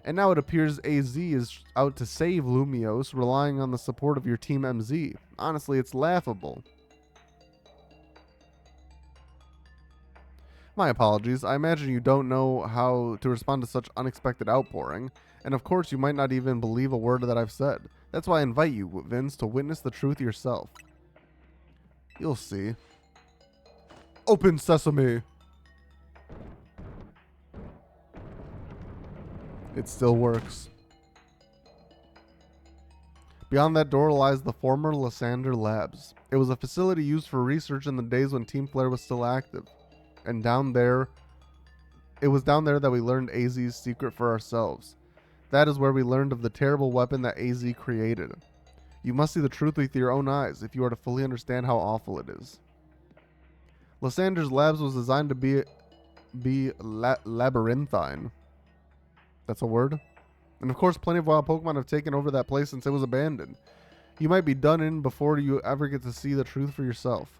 And now it appears AZ is out to save Lumiose, relying on the support of your Team MZ. Honestly, it's laughable. My apologies. I imagine you don't know how to respond to such unexpected outpouring, and of course you might not even believe a word that I've said. That's why I invite you, Vince, to witness the truth yourself. You'll see. Open sesame! It still works. Beyond that door lies the former Lysander Labs. It was a facility used for research in the days when Team Flare was still active. And it was down there that we learned AZ's secret for ourselves. That is where we learned of the terrible weapon that AZ created. You must see the truth with your own eyes if you are to fully understand how awful it is. Lysander's Labs was designed to be labyrinthine. That's a word? And of course, plenty of wild Pokemon have taken over that place since it was abandoned. You might be done in before you ever get to see the truth for yourself.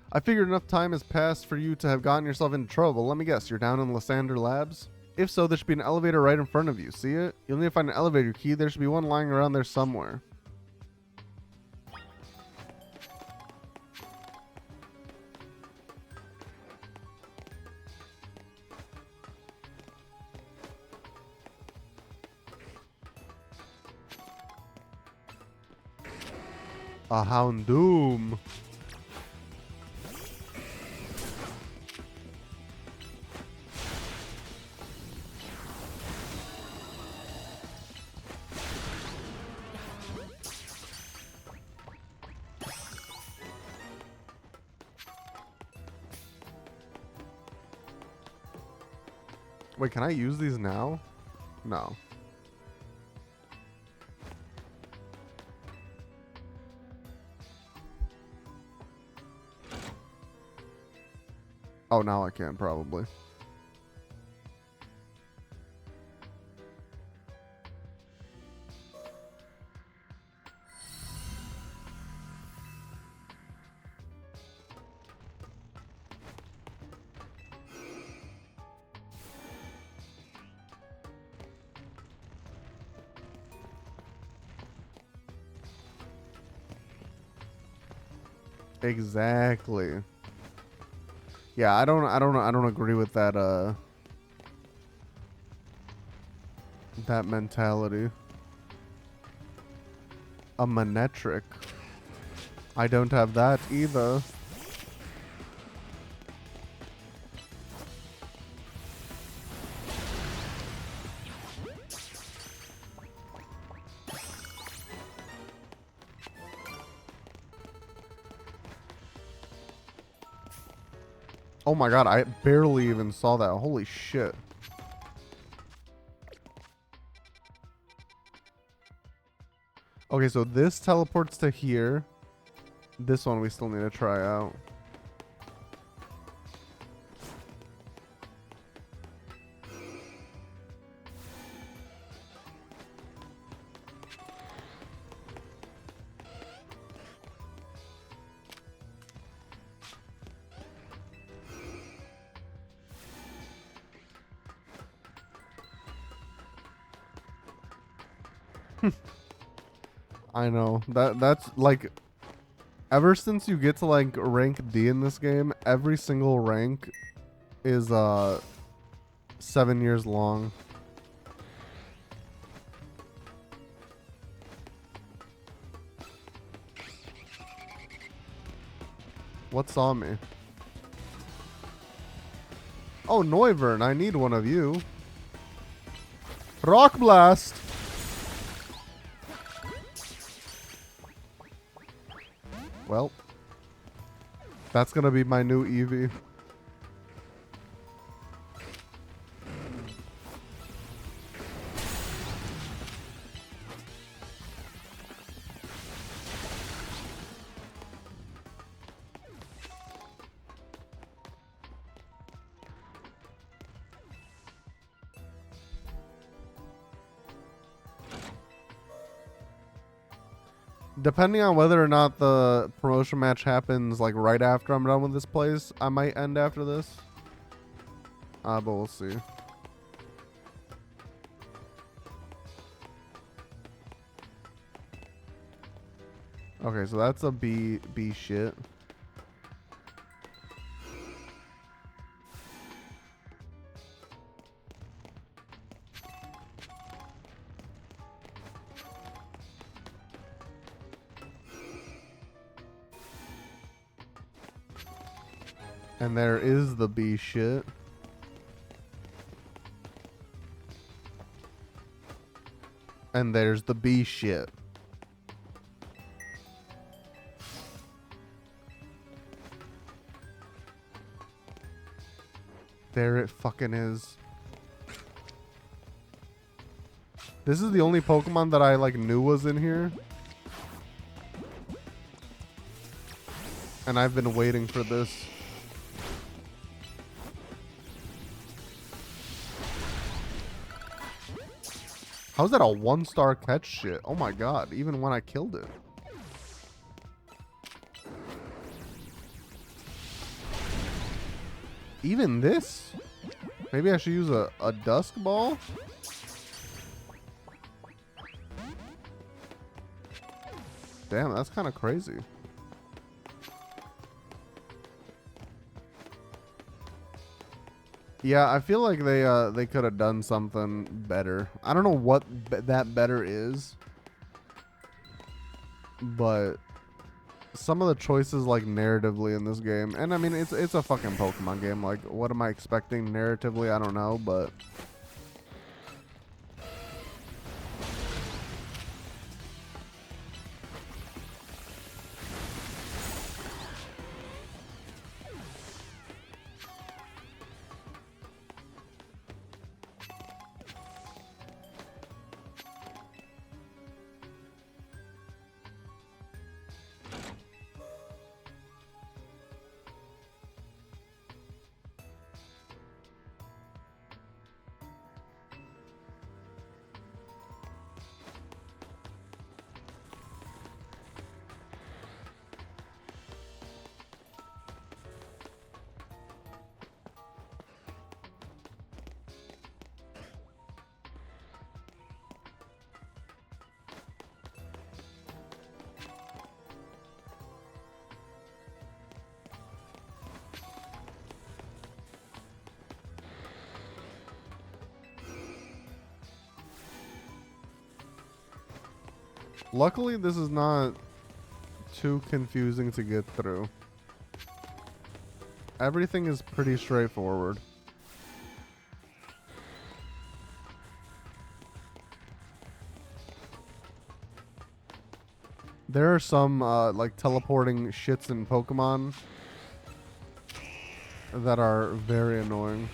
I figured enough time has passed for you to have gotten yourself into trouble. Let me guess, you're down in Lysander Labs? If so, there should be an elevator right in front of you. See it? You'll need to find an elevator key. There should be one lying around there somewhere. A Houndoom. Wait, can I use these now? No. Oh, now I can probably. Exactly. Yeah, I don't agree with that mentality. A Manetric. I don't have that either. Oh my god, I barely even saw that. Holy shit. Okay, so this teleports to here. This one we still need to try out. I know. That's like ever since you get to like rank D in this game, every single rank is 7 years long. What saw me? Oh, Noivern, I need one of you. Rock Blast! Well, that's gonna be my new Eevee. Depending on whether or not the promotion match happens like right after I'm done with this place, I might end after this. But we'll see. Okay, so that's a B shit. And there is the B shit. And there's the B shit. There it fucking is. This is the only Pokemon that I like knew was in here. And I've been waiting for this. How's that a 1-star catch shit? Oh my god, even when I killed it. Even this? Maybe I should use a Dusk Ball? Damn, that's kind of crazy. Yeah, I feel like they could have done something better. I don't know what that better is, but some of the choices like narratively in this game, and I mean it's a fucking Pokemon game. Like, what am I expecting narratively? I don't know, but Luckily, this is not too confusing to get through. Everything is pretty straightforward. There are some like teleporting shits in Pokemon that are very annoying.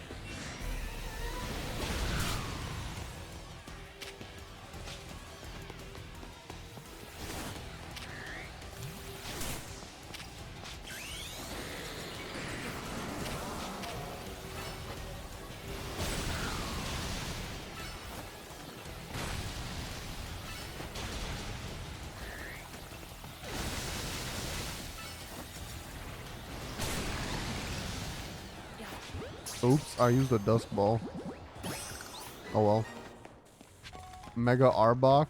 Oops, I used a Dusk Ball. Oh well. Mega Arbok.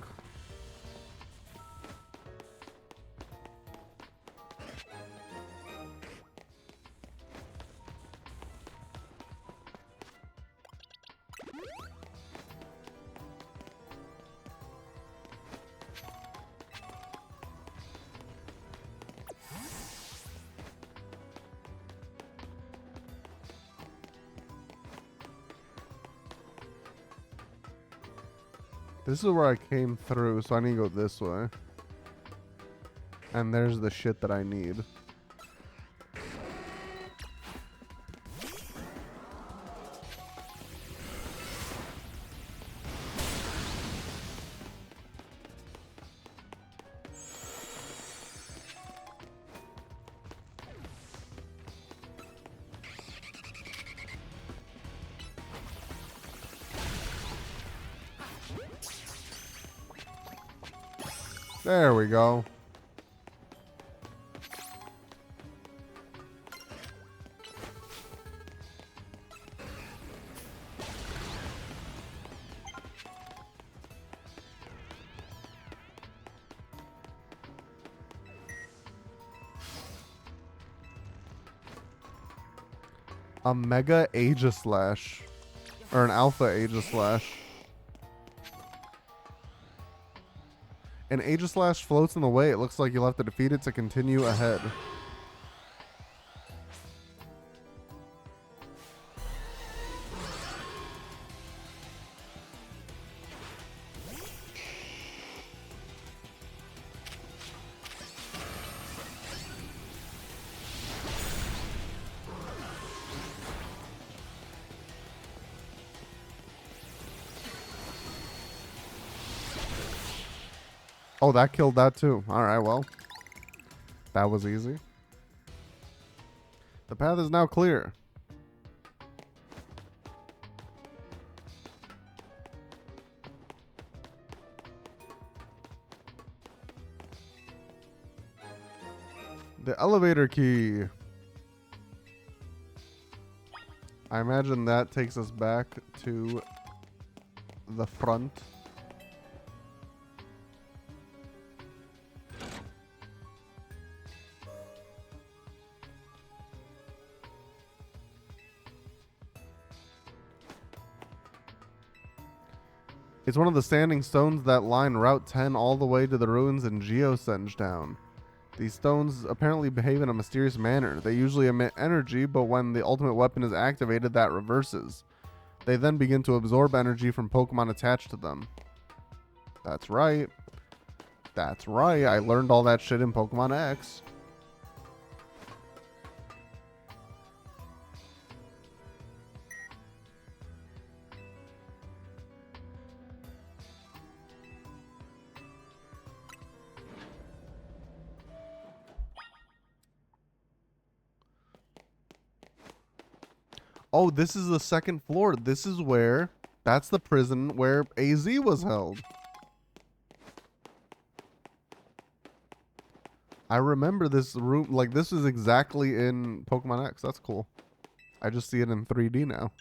This is where I came through, so I need to go this way. And there's the shit that I need. There we go. A Mega Aegislash. Or an Alpha Aegislash. An Aegislash floats in the way. It looks like you'll have to defeat it to continue ahead. Oh, that killed that too. Alright, well. That was easy. The path is now clear. The elevator key. I imagine that takes us back to the front. It's one of the standing stones that line Route 10 all the way to the ruins in Geosenge Town. These stones apparently behave in a mysterious manner. They usually emit energy, but when the ultimate weapon is activated, that reverses. They then begin to absorb energy from Pokemon attached to them. That's right. That's right. I learned all that shit in Pokemon X. Oh, this is the second floor. This is where... That's the prison where AZ was held. I remember this room. Like, this is exactly in Pokemon X. That's cool. I just see it in 3D now.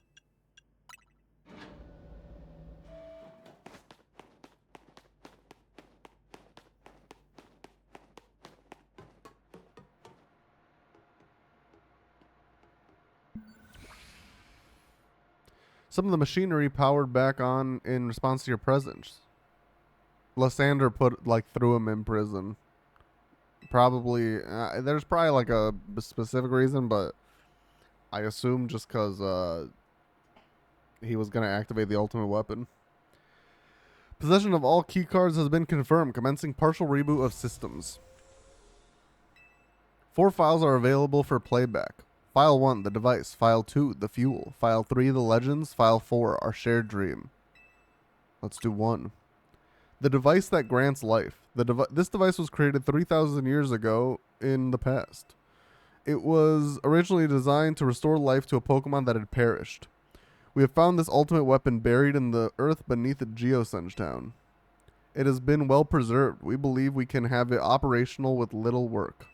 Some of the machinery powered back on in response to your presence. Lysander threw him in prison. Probably, there's probably like a specific reason, but I assume just because he was going to activate the ultimate weapon. Possession of all key cards has been confirmed, commencing partial reboot of systems. 4 files are available for playback. File 1, the device. File 2, the fuel. File 3, the legends. File 4, our shared dream. Let's do 1. The device that grants life. This device was created 3,000 years ago in the past. It was originally designed to restore life to a Pokemon that had perished. We have found this ultimate weapon buried in the earth beneath Geosenge Town. It has been well preserved. We believe we can have it operational with little work.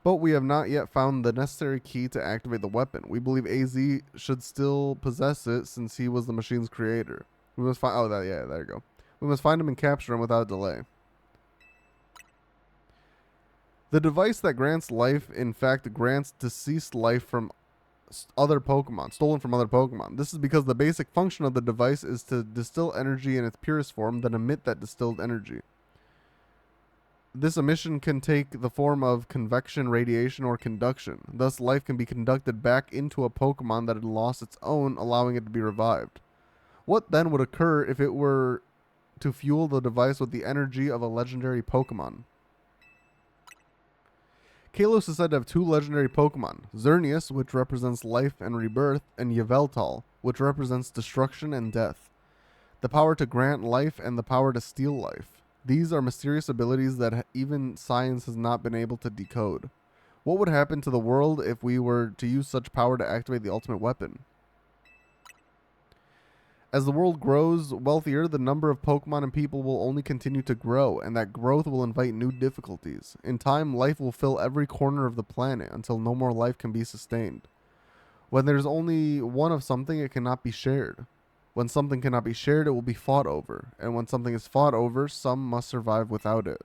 But we have not yet found the necessary key to activate the weapon. We believe AZ should still possess it since he was the machine's creator. We must find... there you go. We must find him and capture him without delay. The device that grants life, in fact, grants deceased life from other Pokemon, stolen from other Pokemon. This is because the basic function of the device is to distill energy in its purest form, then emit that distilled energy. This emission can take the form of convection, radiation, or conduction. Thus, life can be conducted back into a Pokemon that had lost its own, allowing it to be revived. What then would occur if it were to fuel the device with the energy of a legendary Pokemon? Kalos is said to have 2 legendary Pokemon, Xerneas, which represents life and rebirth, and Yveltal, which represents destruction and death. The power to grant life and the power to steal life. These are mysterious abilities that even science has not been able to decode. What would happen to the world if we were to use such power to activate the ultimate weapon? As the world grows wealthier, the number of Pokemon and people will only continue to grow, and that growth will invite new difficulties. In time, life will fill every corner of the planet until no more life can be sustained. When there's only one of something, it cannot be shared. When something cannot be shared, it will be fought over, and when something is fought over, some must survive without it.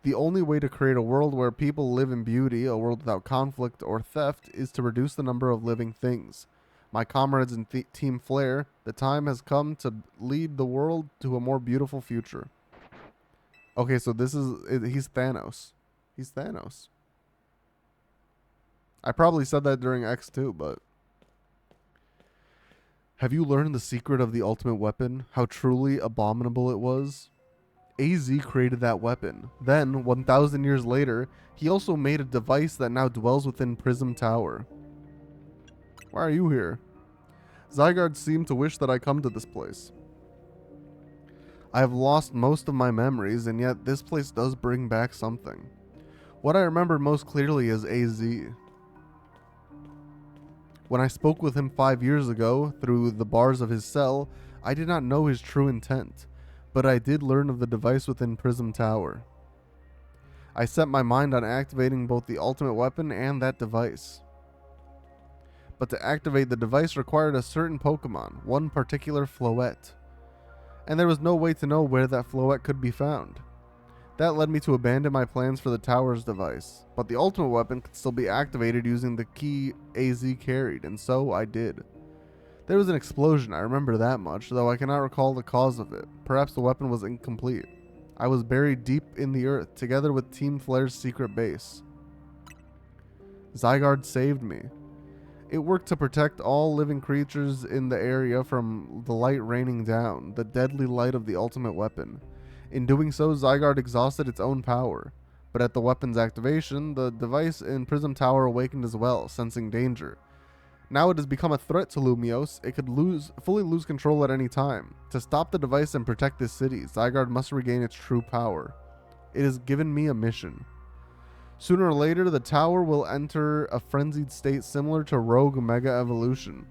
The only way to create a world where people live in beauty, a world without conflict or theft, is to reduce the number of living things. My comrades in Team Flare, the time has come to lead the world to a more beautiful future. Okay, so he's Thanos. He's Thanos. I probably said that during X2, but... Have you learned the secret of the ultimate weapon? How truly abominable it was? AZ created that weapon. Then, 1,000 years later, he also made a device that now dwells within Prism Tower. Why are you here? Zygarde seemed to wish that I come to this place. I have lost most of my memories, and yet this place does bring back something. What I remember most clearly is AZ. When I spoke with him 5 years ago, through the bars of his cell, I did not know his true intent, but I did learn of the device within Prism Tower. I set my mind on activating both the ultimate weapon and that device. But to activate the device required a certain Pokemon, one particular Floette. And there was no way to know where that Floette could be found. That led me to abandon my plans for the tower's device, but the ultimate weapon could still be activated using the key AZ carried, and so I did. There was an explosion, I remember that much, though I cannot recall the cause of it. Perhaps the weapon was incomplete. I was buried deep in the earth, together with Team Flare's secret base. Zygarde saved me. It worked to protect all living creatures in the area from the light raining down, the deadly light of the ultimate weapon. In doing so, Zygarde exhausted its own power. But at the weapon's activation, the device in Prism Tower awakened as well, sensing danger. Now it has become a threat to Lumiose. It could fully lose control at any time. To stop the device and protect this city, Zygarde must regain its true power. It has given me a mission. Sooner or later, the tower will enter a frenzied state similar to Rogue Mega Evolution.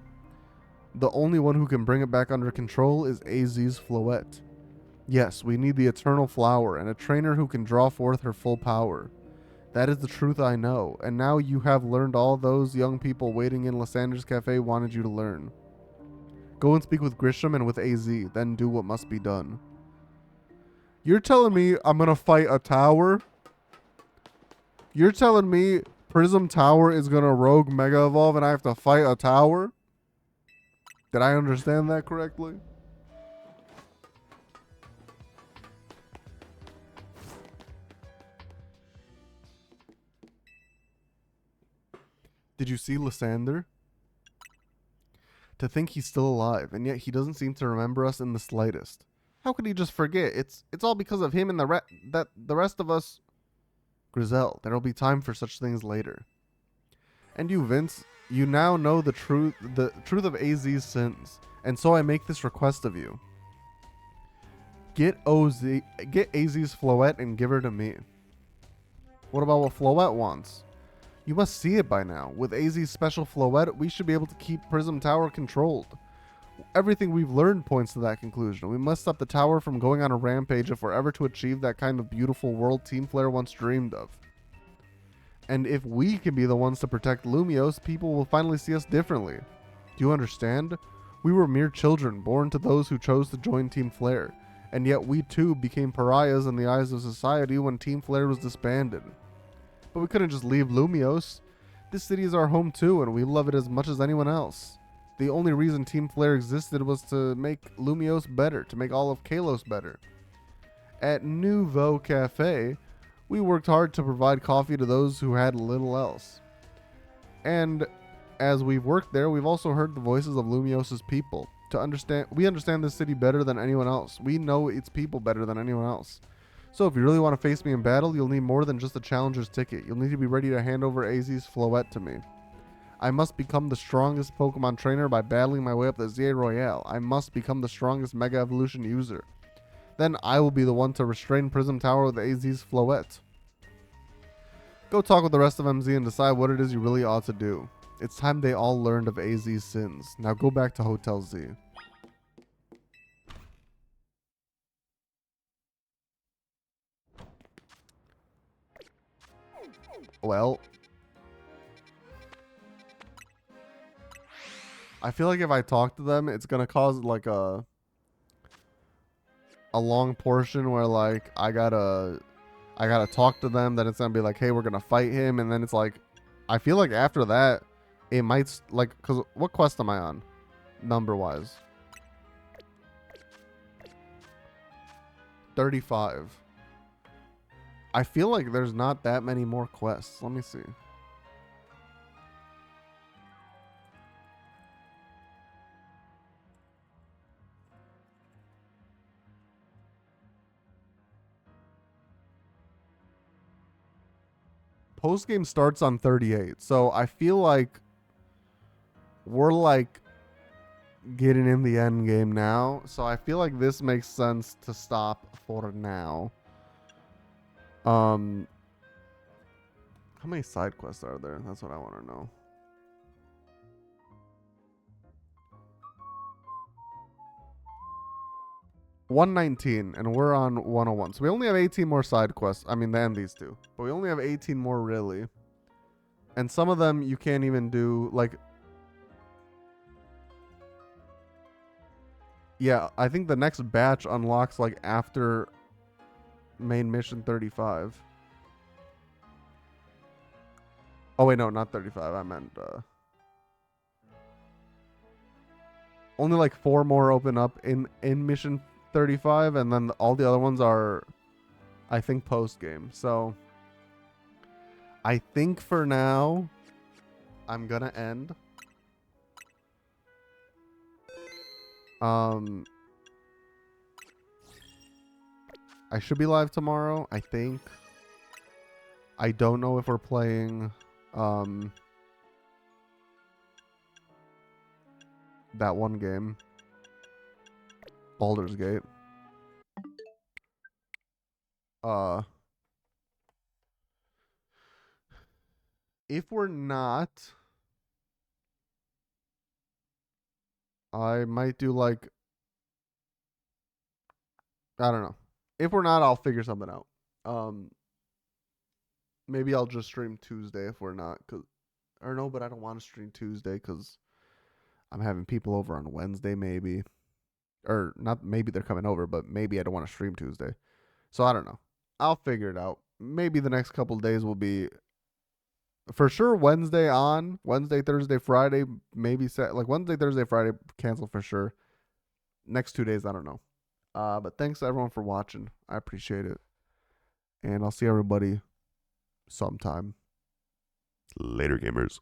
The only one who can bring it back under control is AZ's Floette. Yes, we need the Eternal Flower and a trainer who can draw forth her full power. That is the truth I know, and now you have learned all those young people waiting in Lysander's Cafe wanted you to learn. Go and speak with Grisham and with AZ, then do what must be done. You're telling me I'm gonna fight a tower? You're telling me Prism Tower is gonna Rogue Mega Evolve and I have to fight a tower? Did I understand that correctly? Did you see Lysander? To think he's still alive, and yet he doesn't seem to remember us in the slightest. How could he just forget? It's all because of him and the rest of us. Grizel, there'll be time for such things later. And you, Vince, you now know the truth of AZ's sins, and so I make this request of you. Get AZ's Floette and give her to me. What about what Floette wants? You must see it by now. With AZ's special Floette, we should be able to keep Prism Tower controlled. Everything we've learned points to that conclusion. We must stop the tower from going on a rampage if we're ever to achieve that kind of beautiful world Team Flare once dreamed of. And if we can be the ones to protect Lumiose, people will finally see us differently. Do you understand? We were mere children, born to those who chose to join Team Flare, and yet we too became pariahs in the eyes of society when Team Flare was disbanded. But we couldn't just leave Lumiose. This city is our home too, and we love it as much as anyone else. The only reason Team Flare existed was to make Lumiose better, to make all of Kalos better. At Nouveau Cafe, we worked hard to provide coffee to those who had little else. And as we've worked there, we've also heard the voices of Lumiose's people. We understand this city better than anyone else. We know its people better than anyone else. So if you really want to face me in battle, you'll need more than just a challenger's ticket. You'll need to be ready to hand over AZ's Floette to me. I must become the strongest Pokemon trainer by battling my way up the ZA Royale. I must become the strongest Mega Evolution user. Then I will be the one to restrain Prism Tower with AZ's Floette. Go talk with the rest of MZ and decide what it is you really ought to do. It's time they all learned of AZ's sins. Now go back to Hotel Z. Well, I feel like if I talk to them, it's gonna cause like a long portion where like I gotta talk to them. Then it's gonna be like, hey, we're gonna fight him, and then it's like, I feel like after that, it might like, cause what quest am I on, number wise? 35. I feel like there's not that many more quests. Let me see. Post game starts on 38, so I feel like we're like getting in the end game now. So I feel like this makes sense to stop for now. How many side quests are there? That's what I want to know. $119, and we're on 101. So we only have 18 more side quests. I mean, than these two. But we only have 18 more, really. And some of them you can't even do, like... Yeah, I think the next batch unlocks, like, after main mission 35. Oh, wait, no, not 35. I meant, only, like, 4 more open up in mission 35, and then all the other ones are, I think, post game. So I think for now I'm gonna end. I should be live tomorrow, I think. I don't know if we're playing that one game, Baldur's Gate. If we're not, I might do like, I don't know. If we're not, I'll figure something out. Maybe I'll just stream Tuesday if we're not, or no, but I don't want to stream Tuesday because I'm having people over on Wednesday, maybe. Or not, maybe they're coming over, but maybe I don't want to stream Tuesday. So I don't know. I'll figure it out. Maybe the next couple of days will be for sure Wednesday on, Wednesday, Thursday, Friday, maybe like Wednesday, Thursday, Friday, cancel for sure. Next 2 days, I don't know. But thanks everyone for watching. I appreciate it. And I'll see everybody sometime. Later, gamers.